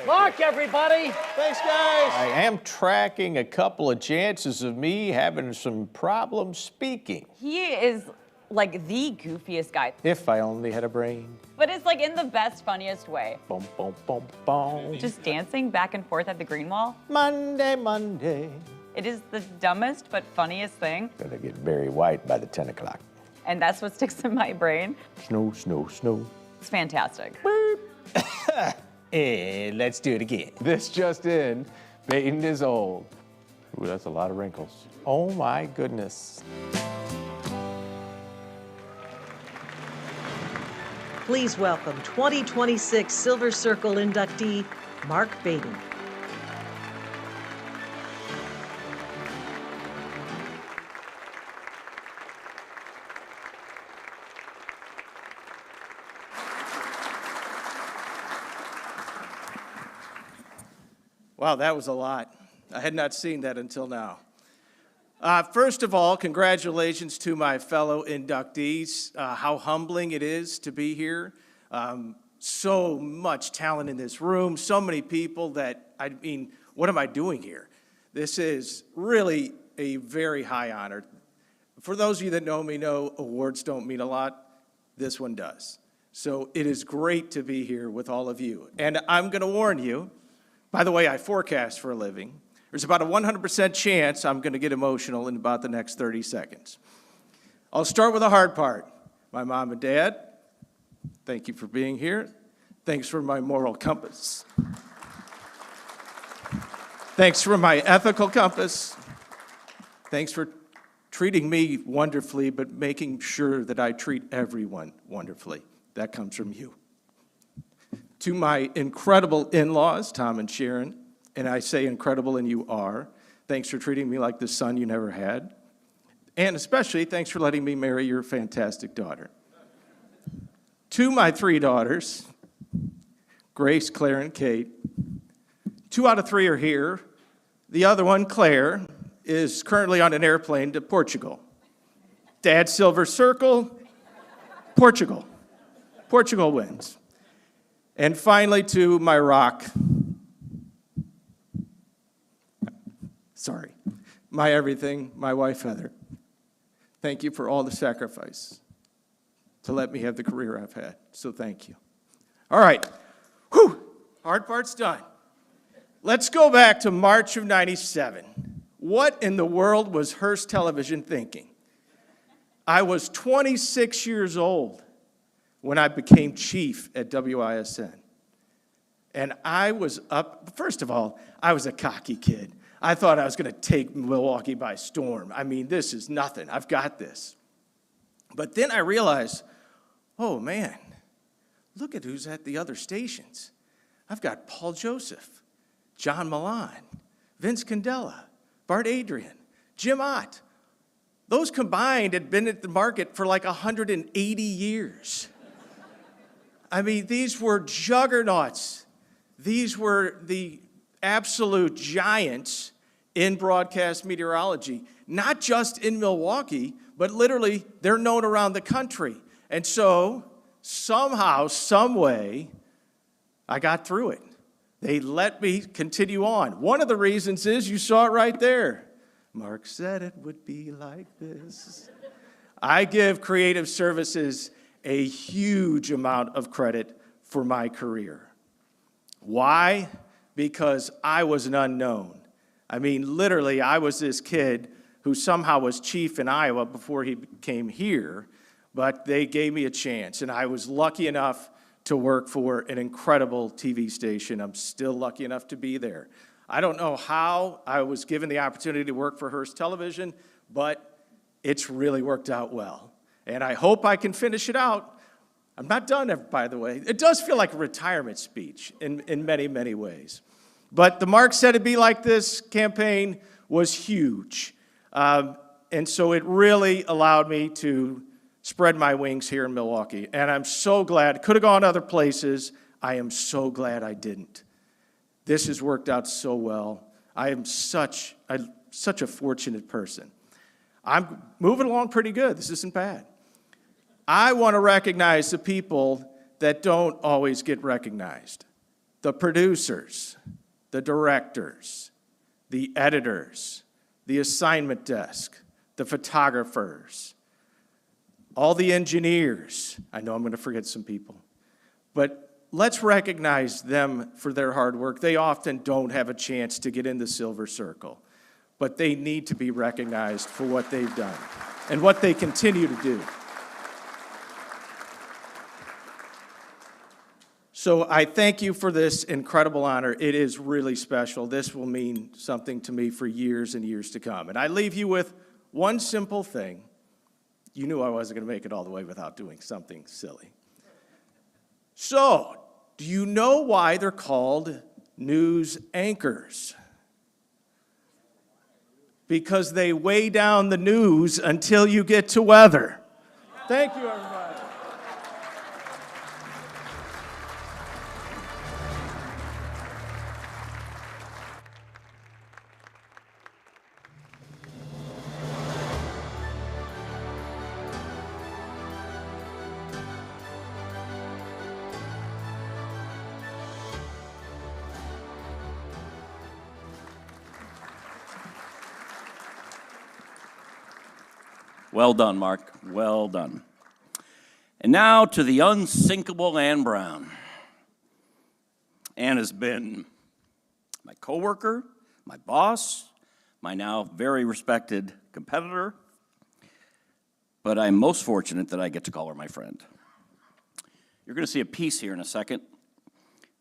Mark, everybody.
Thanks, guys. I am tracking a couple of chances of me having some problems speaking.
He is like the goofiest guy.
If I only had a brain.
But it's like in the best, funniest way.
Boom, boom, boom, boom.
Just dancing back and forth at the green wall.
Monday, Monday.
It is the dumbest but funniest thing.
Gonna get very white by the 10 o'clock.
And that's what sticks in my brain.
Snow, snow, snow.
It's fantastic.
And let's do it again. This just in, Baden is old. Ooh, that's a lot of wrinkles. Oh my goodness.
Please welcome 2026 Silver Circle inductee, Mark Baden.
Wow, that was a lot. I had not seen that until now. First of all, congratulations to my fellow inductees. How humbling it is to be here. So much talent in this room, so many people that, I mean, what am I doing here? This is really a very high honor. For those of you that know me know awards don't mean a lot. This one does. So it is great to be here with all of you. And I'm going to warn you, by the way, I forecast for a living. There's about a 100% chance I'm going to get emotional in about the next 30 seconds. I'll start with the hard part. My mom and dad, thank you for being here. Thanks for my moral compass. Thanks for my ethical compass. Thanks for treating me wonderfully, but making sure that I treat everyone wonderfully. That comes from you. To my incredible in-laws, Tom and Sharon, and I say incredible and you are, thanks for treating me like the son you never had. And especially, thanks for letting me marry your fantastic daughter. To my 3 daughters, Grace, Claire, and Kate, 2 out of 3 are here. The other one, Claire, is currently on an airplane to Portugal. Dad, Silver Circle, Portugal. Portugal wins. And finally, to my rock, my everything, my wife, Heather. Thank you for all the sacrifice to let me have the career I've had. So thank you. All right. Whew. Hard part's done. Let's go back to March of '97. What in the world was Hearst Television thinking? I was 26 years old when I became chief at WISN. And I was up, first of all, I was a cocky kid. I thought I was going to take Milwaukee by storm. I mean, this is nothing. I've got this. But then I realized, oh man, look at who's at the other stations. I've got Paul Joseph, John Milan, Vince Candela, Bart Adrian, Jim Ott. Those combined had been at the market for like 180 years. I mean, these were juggernauts. These were the absolute giants in broadcast meteorology, not just in Milwaukee, but literally they're known around the country. And so somehow, some way, I got through it. They let me continue on. One of the reasons is you saw it right there. Mark said it would be like this. I give creative services a huge amount of credit for my career. Why? Because I was an unknown. I mean, literally, I was this kid who somehow was chief in Iowa before he came here, but they gave me a chance, and I was lucky enough to work for an incredible TV station. I'm still lucky enough to be there. I don't know how I was given the opportunity to work for Hearst Television, but it's really worked out well. And I hope I can finish it out. I'm not done, by the way. It does feel like a retirement speech in many, many ways. But the Mark Said It'd Be Like This campaign was huge. And so it really allowed me to spread my wings here in Milwaukee. And I'm so glad. Could have gone other places. I am so glad I didn't. This has worked out so well. I am such a fortunate person. I'm moving along pretty good. This isn't bad. I want to recognize the people that don't always get recognized. The producers, the directors, the editors, the assignment desk, the photographers, all the engineers. I know I'm going to forget some people, but let's recognize them for their hard work. They often don't have a chance to get in the Silver Circle, but they need to be recognized for what they've done and what they continue to do. So I thank you for this incredible honor. It is really special. This will mean something to me for years and years to come. And I leave you with one simple thing. You knew I wasn't going to make it all the way without doing something silly. So, do you know why they're called news anchors? Because they weigh down the news until you get to weather. Thank you, everybody.
Well done, Mark. Well done. And now to the unsinkable Ann Brown. Ann has been my coworker, my boss, my now very respected competitor, but I'm most fortunate that I get to call her my friend. You're going to see a piece here in a second.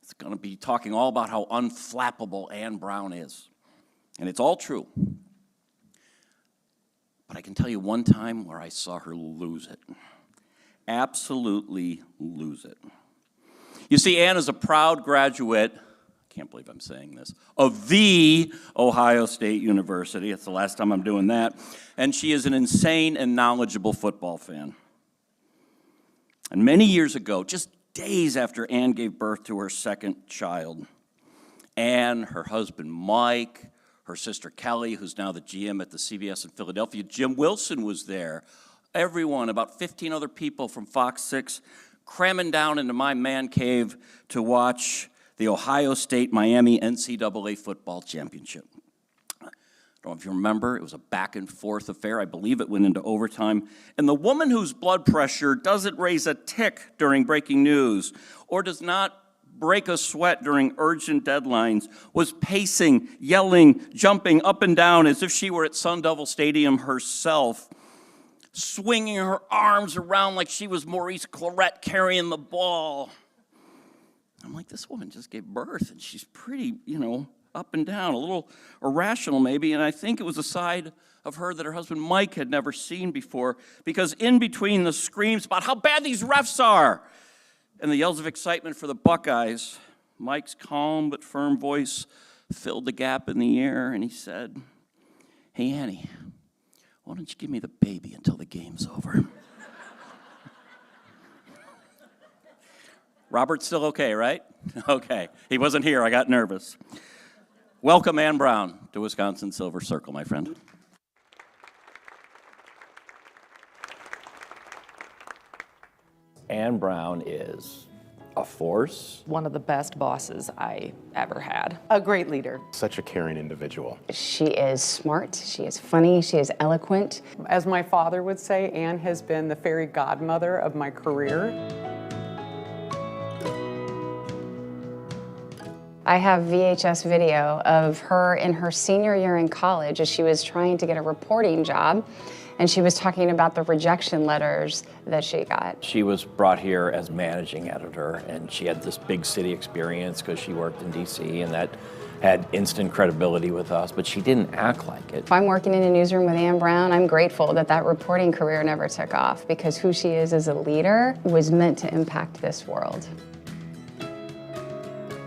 It's going to be talking all about how unflappable Ann Brown is. And it's all true. But I can tell you one time where I saw her lose it. Absolutely lose it. You see, Ann is a proud graduate, I can't believe I'm saying this, of the Ohio State University. It's the last time I'm doing that. And she is an insane and knowledgeable football fan. And many years ago, just days after Ann gave birth to her second child, Ann, her husband Mike, her sister Kelly, who's now the GM at the CBS in Philadelphia, Jim Wilson was there. Everyone, about 15 other people from Fox 6, cramming down into my man cave to watch the Ohio State-Miami NCAA football championship. I don't know if you remember, it was a back-and-forth affair. I believe it went into overtime. And the woman whose blood pressure doesn't raise a tick during breaking news or does not break a sweat during urgent deadlines was pacing, yelling, jumping up and down as if she were at Sun Devil Stadium herself, swinging her arms around like she was Maurice Clarett carrying the ball. I'm like, this woman just gave birth, and she's pretty, up and down, a little irrational maybe, and I think it was a side of her that her husband Mike had never seen before, because in between the screams about how bad these refs are and the yells of excitement for the Buckeyes, Mike's calm but firm voice filled the gap in the air, and he said, "Hey, Annie, why don't you give me the baby until the game's over?" Robert's still okay, right? Okay. He wasn't here. I got nervous. Welcome, Ann Brown, to Wisconsin Silver Circle, my friend.
Ann Brown is a force.
One of the best bosses I ever had.
A great leader.
Such a caring individual.
She is smart, she is funny, she is eloquent.
As my father would say, Ann has been the fairy godmother of my career.
I have VHS video of her in her senior year in college as she was trying to get a reporting job, and she was talking about the rejection letters that she got.
She was brought here as managing editor, and she had this big city experience because she worked in DC, and that had instant credibility with us, but she didn't act like it.
If I'm working in a newsroom with Ann Brown, I'm grateful that that reporting career never took off, because who she is as a leader was meant to impact this world.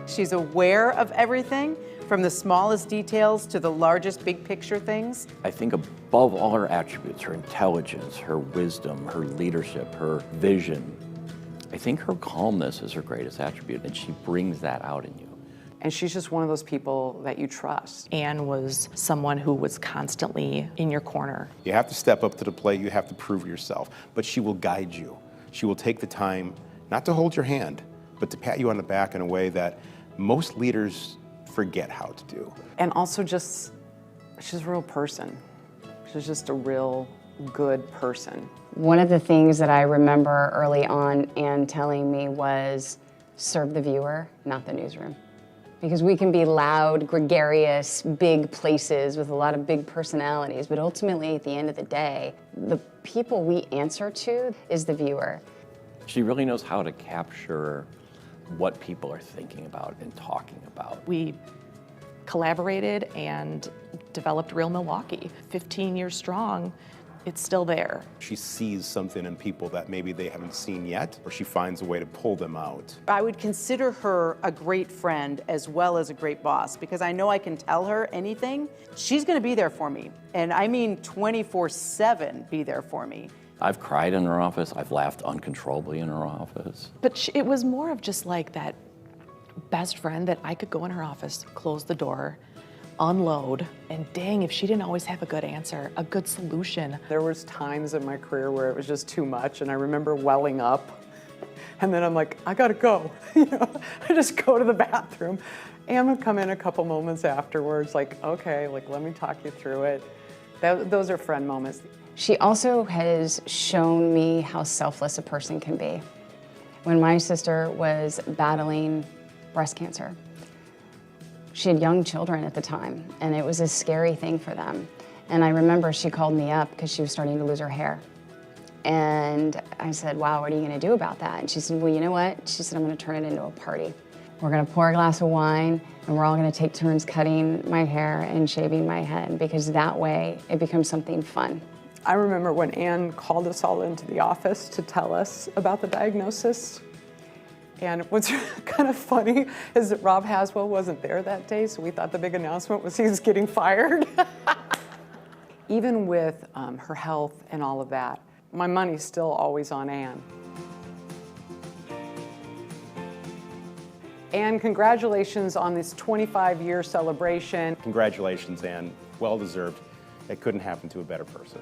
She's aware of everything, from the smallest details to the largest big picture things.
I think above all her attributes, her intelligence, her wisdom, her leadership, her vision, I think her calmness is her greatest attribute, and she brings that out in you.
And she's just one of those people that you trust. Anne was someone who was constantly in your corner.
You have to step up to the plate, you have to prove yourself, but she will guide you. She will take the time, not to hold your hand, but to pat you on the back in a way that most leaders forget how to do.
And also just, she's a real person. She's just a real good person.
One of the things that I remember early on Anne telling me was, serve the viewer, not the newsroom. Because we can be loud, gregarious, big places with a lot of big personalities, but ultimately at the end of the day, the people we answer to is the viewer.
She really knows how to capture what people are thinking about and talking about.
We collaborated and developed Real Milwaukee. 15 years strong, it's still there.
She sees something in people that maybe they haven't seen yet, or she finds a way to pull them out.
I would consider her a great friend as well as a great boss, because I know I can tell her anything. She's gonna be there for me. And I mean 24/7 be there for me.
I've cried in her office. I've laughed uncontrollably in her office.
But it was more of just like that best friend that I could go in her office, close the door, unload, and dang, if she didn't always have a good answer, a good solution. There was times in my career where it was just too much, and I remember welling up, and then I'm like, I gotta go. You know, I just go to the bathroom. Anne would come in a couple moments afterwards, like, okay, like, let me talk you through it. Those are friend moments.
She also has shown me how selfless a person can be. When my sister was battling breast cancer, she had young children at the time, and it was a scary thing for them. And I remember she called me up because she was starting to lose her hair. And I said, wow, what are you gonna do about that? And she said, well, you know what? She said, I'm gonna turn it into a party. We're gonna pour a glass of wine, and we're all gonna take turns cutting my hair and shaving my head, because that way it becomes something fun.
I remember when Anne called us all into the office to tell us about the diagnosis. And what's kind of funny is that Rob Haswell wasn't there that day, so we thought the big announcement was he was getting fired. Even with her health and all of that, my money's still always on Anne. Anne, congratulations on this 25-year celebration.
Congratulations, Anne. Well deserved. It couldn't happen to a better person.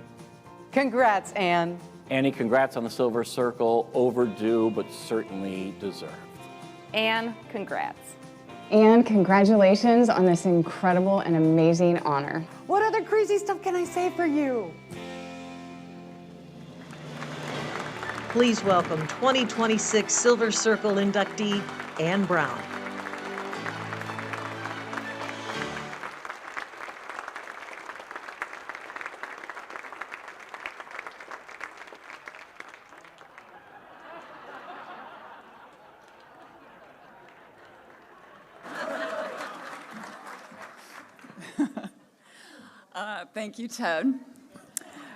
Congrats, Anne.
Annie, congrats on the Silver Circle. Overdue, but certainly deserved.
Anne, congrats.
And congratulations on this incredible and amazing honor.
What other crazy stuff can I say for you?
Please welcome 2026 Silver Circle inductee, Anne Brown.
Thank you, Ted.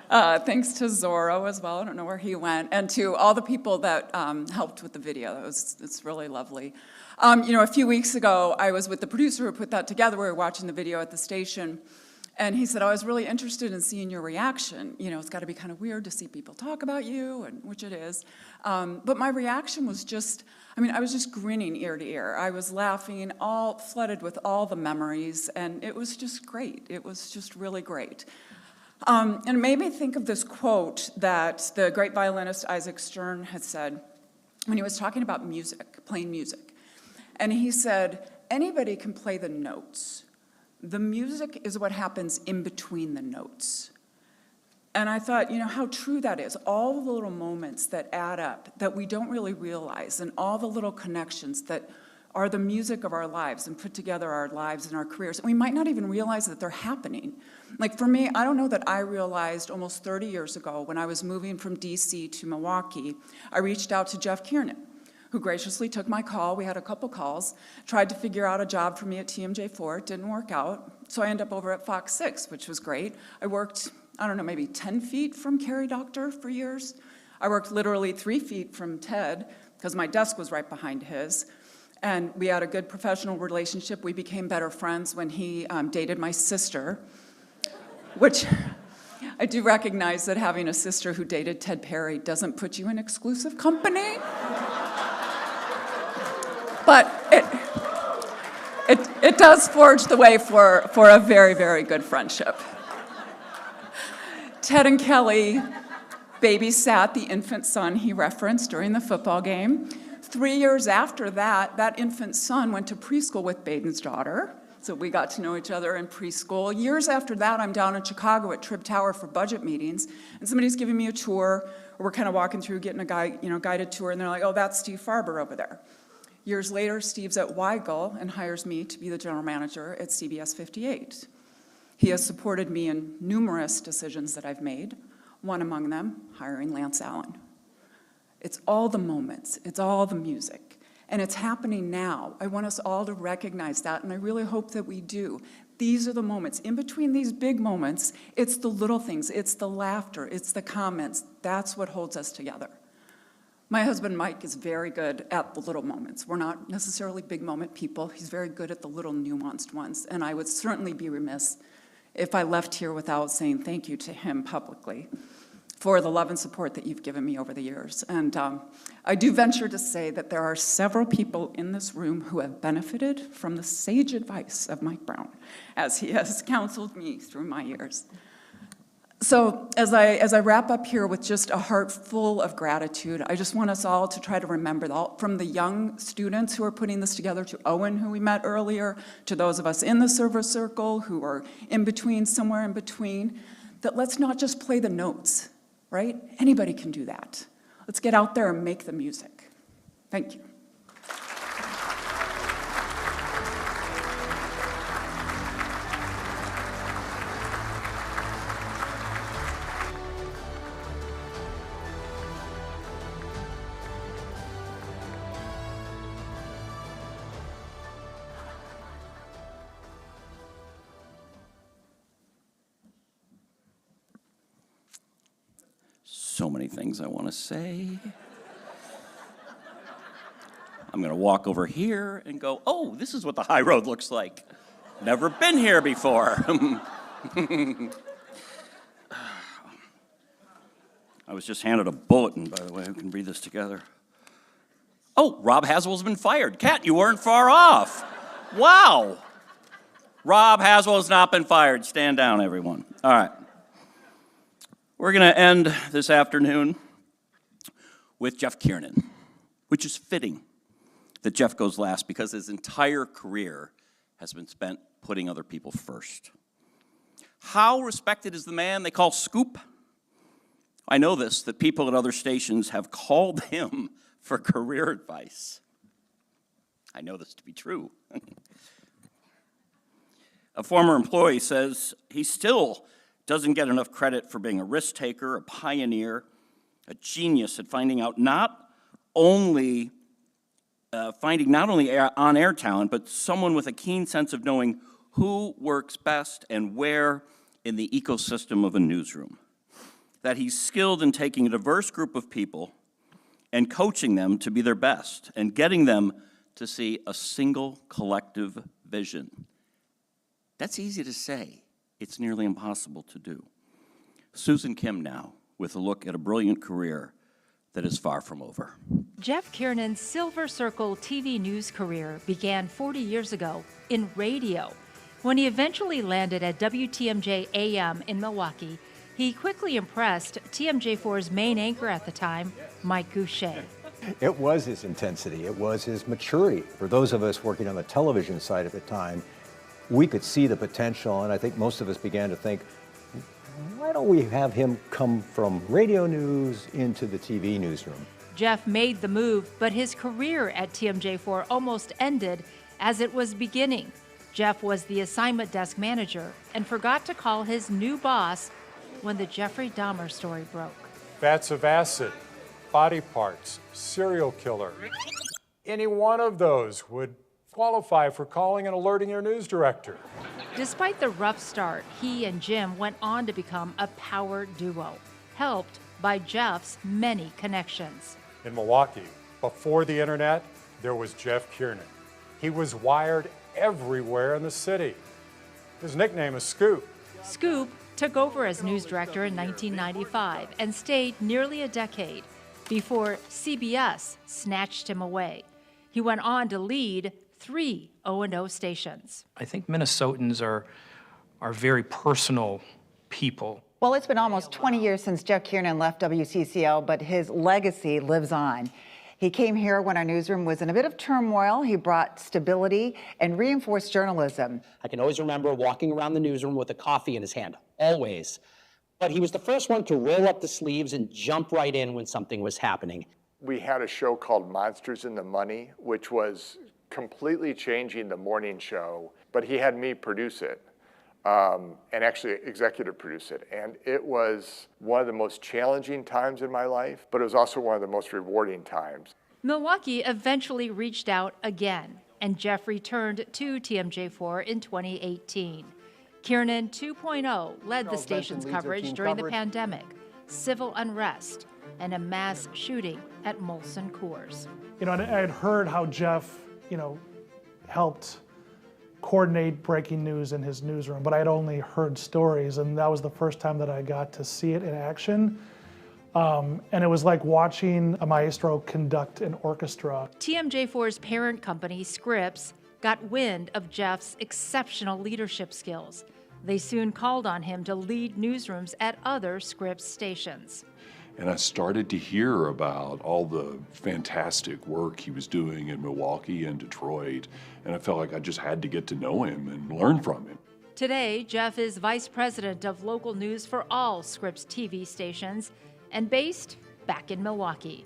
Thanks to Zorro as well. I don't know where he went. And to all the people that helped with the video. It's really lovely. You know, a few weeks ago, I was with the producer who put that together. We were watching the video at the station. And he said, I was really interested in seeing your reaction. You know, it's got to be kind of weird to see people talk about you, and which it is. But my reaction was just, I mean, I was just grinning ear to ear. I was laughing, all flooded with all the memories, and it was just great. It was just really great. And it made me think of this quote that the great violinist Isaac Stern had said when he was talking about music, playing music. And he said, anybody can play the notes. The music is what happens in between the notes. And I thought, you know, how true that is. All the little moments that add up that we don't really realize, and all the little connections that are the music of our lives and put together our lives and our careers. We might not even realize that they're happening. Like for me, I don't know that I realized almost 30 years ago when I was moving from DC to Milwaukee, I reached out to Jeff Kiernan, who graciously took my call. We had a couple calls, tried to figure out a job for me at TMJ4. It didn't work out. So I ended up over at Fox 6, which was great. I worked, I don't know, maybe 10 feet from Carrie Doctor for years. I worked literally 3 feet from Ted because my desk was right behind his. And we had a good professional relationship. We became better friends when he dated my sister, which I do recognize that having a sister who dated Ted Perry doesn't put you in exclusive company. But it does forge the way for a very, very good friendship. Ted and Kelly babysat the infant son he referenced during the football game. 3 years after that, that infant son went to preschool with Baden's daughter. So we got to know each other in preschool. Years after that, I'm down in Chicago at Trib Tower for budget meetings, and somebody's giving me a tour, or we're kind of walking through, getting a guided tour, and they're like, oh, that's Steve Farber over there. Years later, Steve's at Weigel and hires me to be the general manager at CBS 58. He has supported me in numerous decisions that I've made, one among them, hiring Lance Allen. It's all the moments, it's all the music, and it's happening now. I want us all to recognize that, and I really hope that we do. These are the moments. In between these big moments, it's the little things, it's the laughter, it's the comments. That's what holds us together. My husband, Mike, is very good at the little moments. We're not necessarily big moment people. He's very good at the little nuanced ones, and I would certainly be remiss if I left here without saying thank you to him publicly for the love and support that you've given me over the years. And I do venture to say that there are several people in this room who have benefited from the sage advice of Mike Brown, as he has counseled me through my years. So as I wrap up here with just a heart full of gratitude, I just want us all to try to remember that, from the young students who are putting this together, to Owen, who we met earlier, to those of us in the server circle who are in between, somewhere in between, that let's not just play the notes, right? Anybody can do that. Let's get out there and make the music. Thank you.
So many things I want to say. I'm going to walk over here and go, oh, this is what the high road looks like. Never been here before. I was just handed a bulletin, by the way. Who can read this together? Oh, Rob Haswell's been fired. Kat, you weren't far off. Wow. Rob Haswell has not been fired. Stand down, everyone. All right. We're going to end this afternoon with Jeff Kiernan, which is fitting that Jeff goes last because his entire career has been spent putting other people first. How respected is the man they call Scoop? I know this, that people at other stations have called him for career advice. I know this to be true. A former employee says he still doesn't get enough credit for being a risk taker, a pioneer, a genius at finding not only on-air talent, but someone with a keen sense of knowing who works best and where in the ecosystem of a newsroom. That he's skilled in taking a diverse group of people and coaching them to be their best and getting them to see a single collective vision. That's easy to say. It's nearly impossible to do. Susan Kim now, with a look at a brilliant career that is far from over.
Jeff Kiernan's Silver Circle TV news career began 40 years ago in radio. When he eventually landed at WTMJ AM in Milwaukee, he quickly impressed TMJ4's main anchor at the time, Mike Goucher.
It was his intensity, it was his maturity. For those of us working on the television side at the time, we could see the potential, and I think most of us began to think, why don't we have him come from radio news into the TV newsroom?
Jeff made the move, but his career at TMJ4 almost ended as it was beginning. Jeff was the assignment desk manager and forgot to call his new boss when the Jeffrey Dahmer story broke.
Vats of acid, body parts, serial killer. Any one of those would qualify for calling and alerting your news director.
Despite the rough start, he and Jim went on to become a power duo, helped by Jeff's many connections.
In Milwaukee, before the internet, there was Jeff Kiernan. He was wired everywhere in the city. His nickname is Scoop.
Scoop took over as news director in 1995 and stayed nearly a decade before CBS snatched him away. He went on to lead 3 0-0 stations.
I think Minnesotans are very personal people.
Well, it's been almost 20 years since Jeff Kiernan left WCCO, but his legacy lives on. He came here when our newsroom was in a bit of turmoil. He brought stability and reinforced journalism.
I can always remember walking around the newsroom with a coffee in his hand, always. But he was the first one to roll up the sleeves and jump right in when something was happening.
We had a show called Monsters in the Money, which was completely changing the morning show, but he had me produce it. And actually executive produce it. And it was one of the most challenging times in my life, but it was also one of the most rewarding times.
Milwaukee eventually reached out again, and Jeff returned to TMJ4 in 2018. Kiernan 2.0 led the station's coverage during the pandemic, civil unrest, and a mass shooting at Molson Coors.
You know, I had heard how Jeff, helped coordinate breaking news in his newsroom, but I'd only heard stories, and that was the first time that I got to see it in action. And it was like watching a maestro conduct an orchestra.
TMJ4's parent company, Scripps, got wind of Jeff's exceptional leadership skills. They soon called on him to lead newsrooms at other Scripps stations.
And I started to hear about all the fantastic work he was doing in Milwaukee and Detroit, and I felt like I just had to get to know him and learn from him.
Today, Jeff is vice president of local news for all Scripps TV stations and based back in Milwaukee.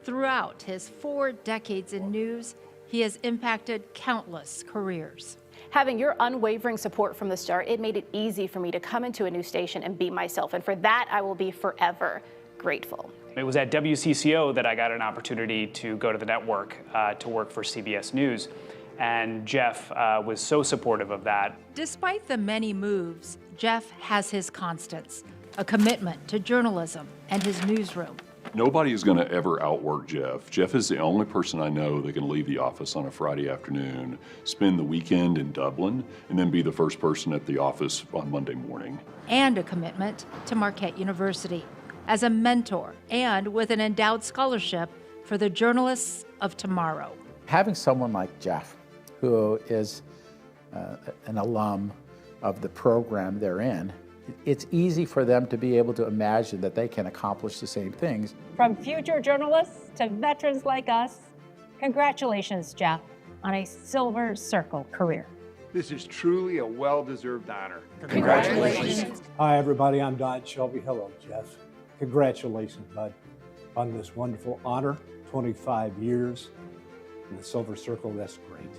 Throughout his 4 decades in news, he has impacted countless careers.
Having your unwavering support from the start, it made it easy for me to come into a new station and be myself, and for that I will be forever grateful.
It was at WCCO that I got an opportunity to go to the network to work for CBS News, and Jeff was so supportive of that.
Despite the many moves, Jeff has his constants, a commitment to journalism and his newsroom.
Nobody is going to ever outwork Jeff. Jeff is the only person I know that can leave the office on a Friday afternoon, spend the weekend in Dublin, and then be the first person at the office on Monday morning.
And a commitment to Marquette University as a mentor and with an endowed scholarship for the journalists of tomorrow.
Having someone like Jeff, who is an alum of the program they're in, it's easy for them to be able to imagine that they can accomplish the same things.
From future journalists to veterans like us, congratulations, Jeff, on a Silver Circle career.
This is truly a well-deserved honor.
Congratulations.
Hi, everybody. I'm Don Shelby. Hello, Jeff. Congratulations, bud, on this wonderful honor. 25 years in the Silver Circle. That's great.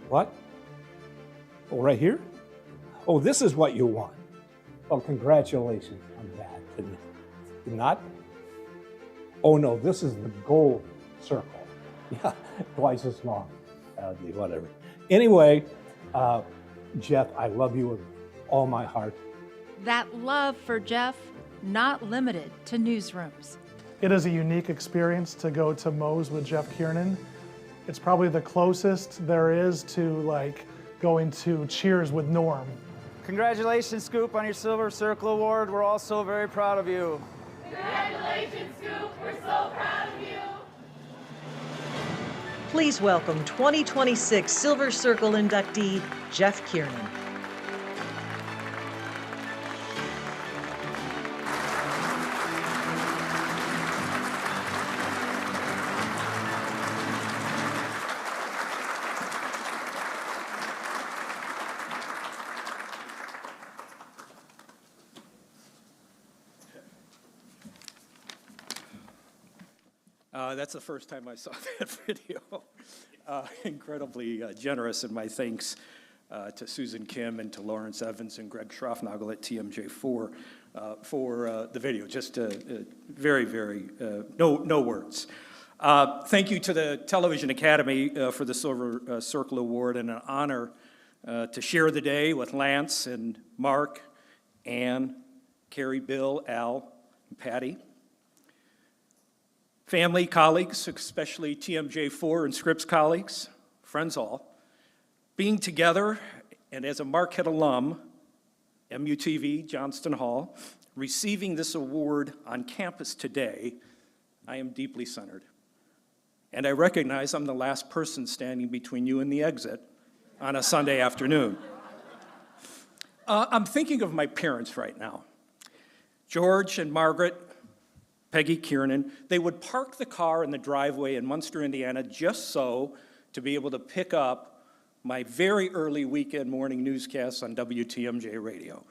What? Oh, right here? Oh, this is what you want. Oh, congratulations on that. Did not? Oh, no, this is the gold circle. Yeah, twice as long. Whatever. Anyway, Jeff, I love you with all my heart.
That love for Jeff, not limited to newsrooms.
It is a unique experience to go to Moe's with Jeff Kiernan. It's probably the closest there is to going to Cheers with Norm.
Congratulations, Scoop, on your Silver Circle Award. We're all so very proud of you.
Congratulations, Scoop. We're so proud of you.
Please welcome 2026 Silver Circle inductee, Jeff Kiernan.
That's the first time I saw that video. Incredibly generous in my thanks to Susan Kim and to Lawrence Evans and Greg Schroffnagel at TMJ4 for the video. Just very, very, no words. Thank you to the Television Academy for the Silver Circle Award, and an honor to share the day with Lance and Mark, Ann, Carrie, Bill, Al, and Patty. Family, colleagues, especially TMJ4 and Scripps colleagues, friends all, being together, and as a Marquette alum, MUTV, Johnston Hall, receiving this award on campus today, I am deeply centered. And I recognize I'm the last person standing between you and the exit on a Sunday afternoon. I'm thinking of my parents right now. George and Margaret, Peggy Kiernan, they would park the car in the driveway in Munster, Indiana, just so to be able to pick up my very early weekend morning newscasts on WTMJ radio.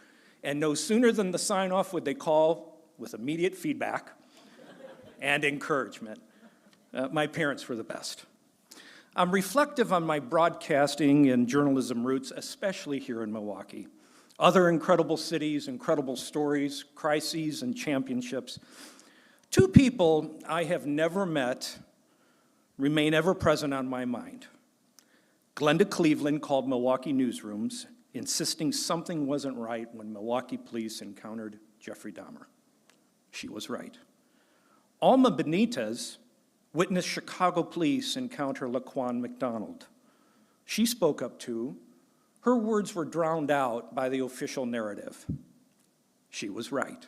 And no sooner than the sign-off would they call with immediate feedback and encouragement. My parents were the best. I'm reflective on my broadcasting and journalism roots, especially here in Milwaukee. Other incredible cities, incredible stories, crises, and championships. Two people I have never met remain ever present on my mind. Glenda Cleveland called Milwaukee newsrooms, insisting something wasn't right when Milwaukee police encountered Jeffrey Dahmer. She was right. Alma Benitez witnessed Chicago police encounter Laquan McDonald. She spoke up too. Her words were drowned out by the official narrative. She was right.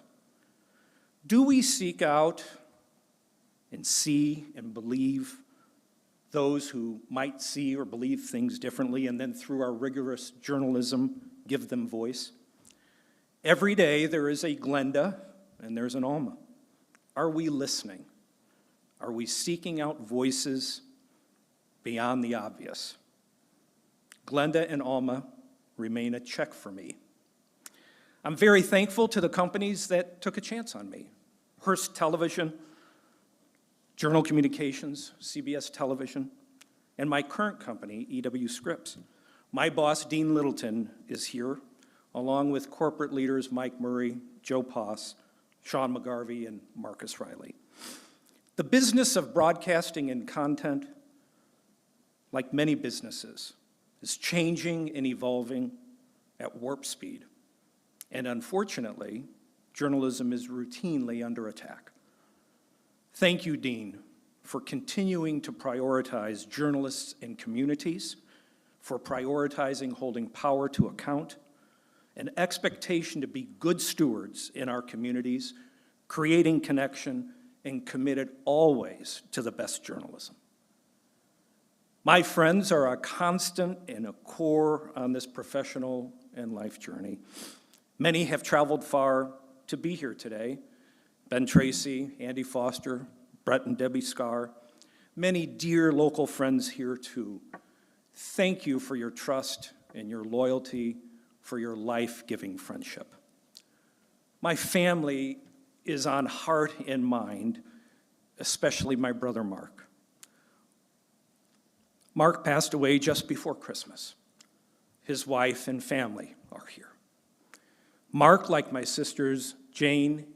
Do we seek out and see and believe those who might see or believe things differently, and then through our rigorous journalism, give them voice? Every day there is a Glenda and there's an Alma. Are we listening? Are we seeking out voices beyond the obvious? Glenda and Alma remain a check for me. I'm very thankful to the companies that took a chance on me. Hearst Television, Journal Communications, CBS Television, and my current company, EW Scripps. My boss, Dean Littleton, is here, along with corporate leaders Mike Murray, Joe Poss, Sean McGarvey, and Marcus Riley. The business of broadcasting and content, like many businesses, is changing and evolving at warp speed. And unfortunately, journalism is routinely under attack. Thank you, Dean, for continuing to prioritize journalists and communities, for prioritizing holding power to account, an expectation to be good stewards in our communities, creating connection, and committed always to the best journalism. My friends are a constant and a core on this professional and life journey. Many have traveled far to be here today. Ben Tracy, Andy Foster, Brett and Debbie Scarr, many dear local friends here too. Thank you for your trust and your loyalty, for your life-giving friendship. My family is on heart and mind, especially my brother Mark. Mark passed away just before Christmas. His wife and family are here. Mark, like my sisters Jane,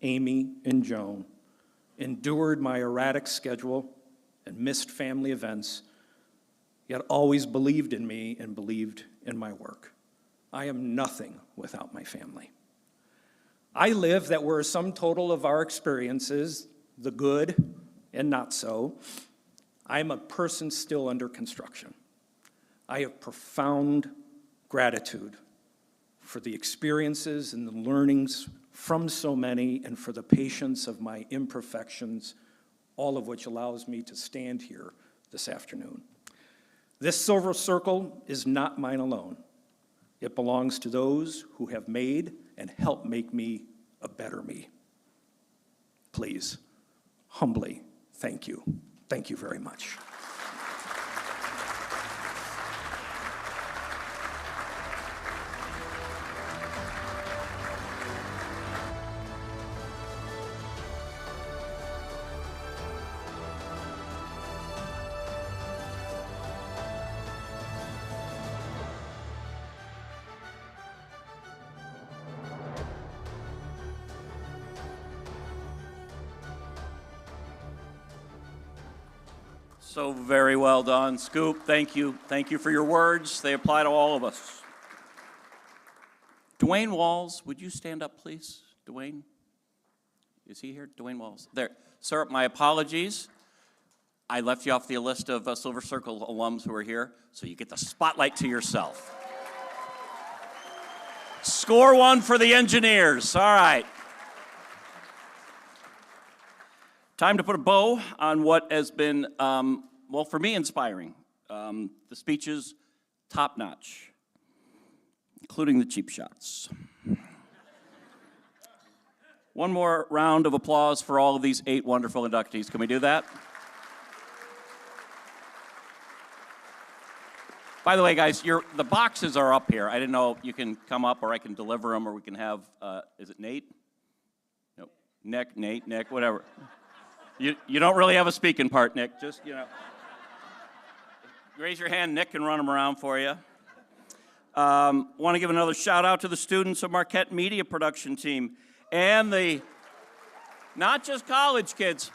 Amy, and Joan, endured my erratic schedule and missed family events, yet always believed in me and believed in my work. I am nothing without my family. I live that we're a sum total of our experiences, the good and not so. I'm a person still under construction. I have profound gratitude for the experiences and the learnings from so many and for the patience of my imperfections, all of which allows me to stand here this afternoon. This silver circle is not mine alone. It belongs to those who have made and helped make me a better me. Please, humbly, thank you. Thank you very much.
So very well done, Scoop. Thank you. Thank you for your words. They apply to all of us. Dwayne Walls, would you stand up, please? Dwayne? Is he here? Dwayne Walls. There. Sir, my apologies. I left you off the list of Silver Circle alums who are here, so you get the spotlight to yourself. Score one for the engineers. All right. Time to put a bow on what has been, well, for me, inspiring. The speeches, top-notch, including the cheap shots. One more round of applause for all of these 8 wonderful inductees. Can we do that? By the way, guys, the boxes are up here. I didn't know you can come up or I can deliver them or we can have, is it Nate? No, Nick, whatever. You don't really have a speaking part, Nick. Just, raise your hand. Nick can run them around for you. Want to give another shout out to the students of Marquette Media Production Team and not just college kids,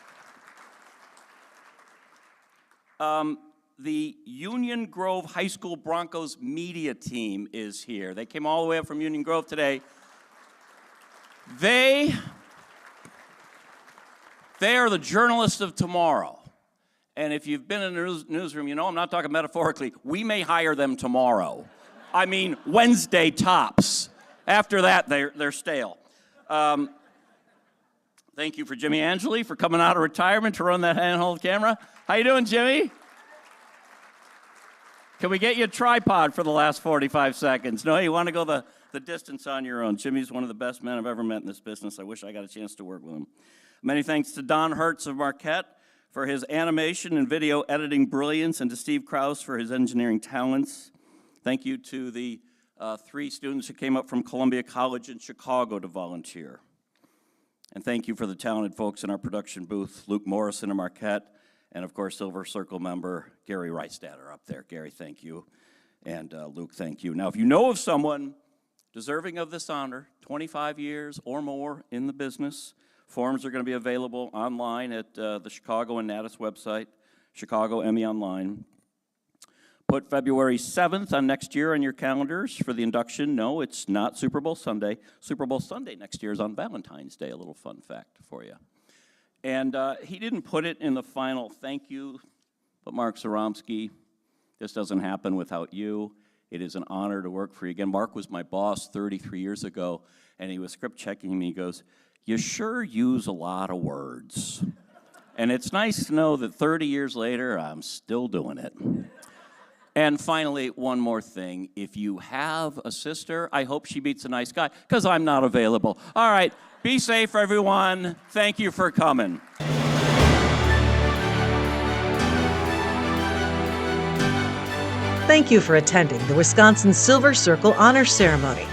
the Union Grove High School Broncos media team is here. They came all the way up from Union Grove today. They are the journalists of tomorrow. And if you've been in a newsroom, I'm not talking metaphorically. We may hire them tomorrow. I mean, Wednesday tops. After that, they're stale. Thank you for Jimmy Angeli for coming out of retirement to run that handheld camera. How you doing, Jimmy? Can we get you a tripod for the last 45 seconds? No, you want to go the distance on your own. Jimmy's one of the best men I've ever met in this business. I wish I got a chance to work with him. Many thanks to Don Hertz of Marquette for his animation and video editing brilliance, and to Steve Krause for his engineering talents. Thank you to the 3 students who came up from Columbia College in Chicago to volunteer. And thank you for the talented folks in our production booth, Luke Morrison of Marquette, and of course, Silver Circle member Gary Reichstatter up there. Gary, thank you. And Luke, thank you. Now, if you know of someone deserving of this honor, 25 years or more in the business, forms are going to be available online at the Chicago and Natus website, Chicago Emmy Online. Put February 7th on next year on your calendars for the induction. No, it's not Super Bowl Sunday. Super Bowl Sunday next year is on Valentine's Day, a little fun fact for you. And he didn't put it in the final thank you, but Mark Zaromsky, this doesn't happen without you. It is an honor to work for you again. Mark was my boss 33 years ago, and he was script checking me. He goes, "You sure use a lot of words." And it's nice to know that 30 years later, I'm still doing it. And finally, one more thing. If you have a sister, I hope she meets a nice guy, because I'm not available. All right, be safe, everyone. Thank you for coming.
Thank you for attending the Wisconsin Silver Circle Honor Ceremony.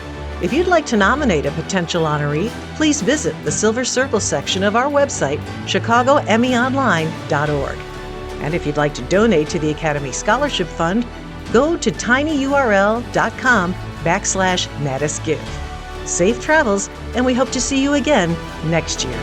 If you'd like to nominate a potential honoree, please visit the Silver Circle section of our website, chicagoemmyonline.org. And if you'd like to donate to the Academy Scholarship Fund, go to tinyurl.com/natusgive. Safe travels, and we hope to see you again next year.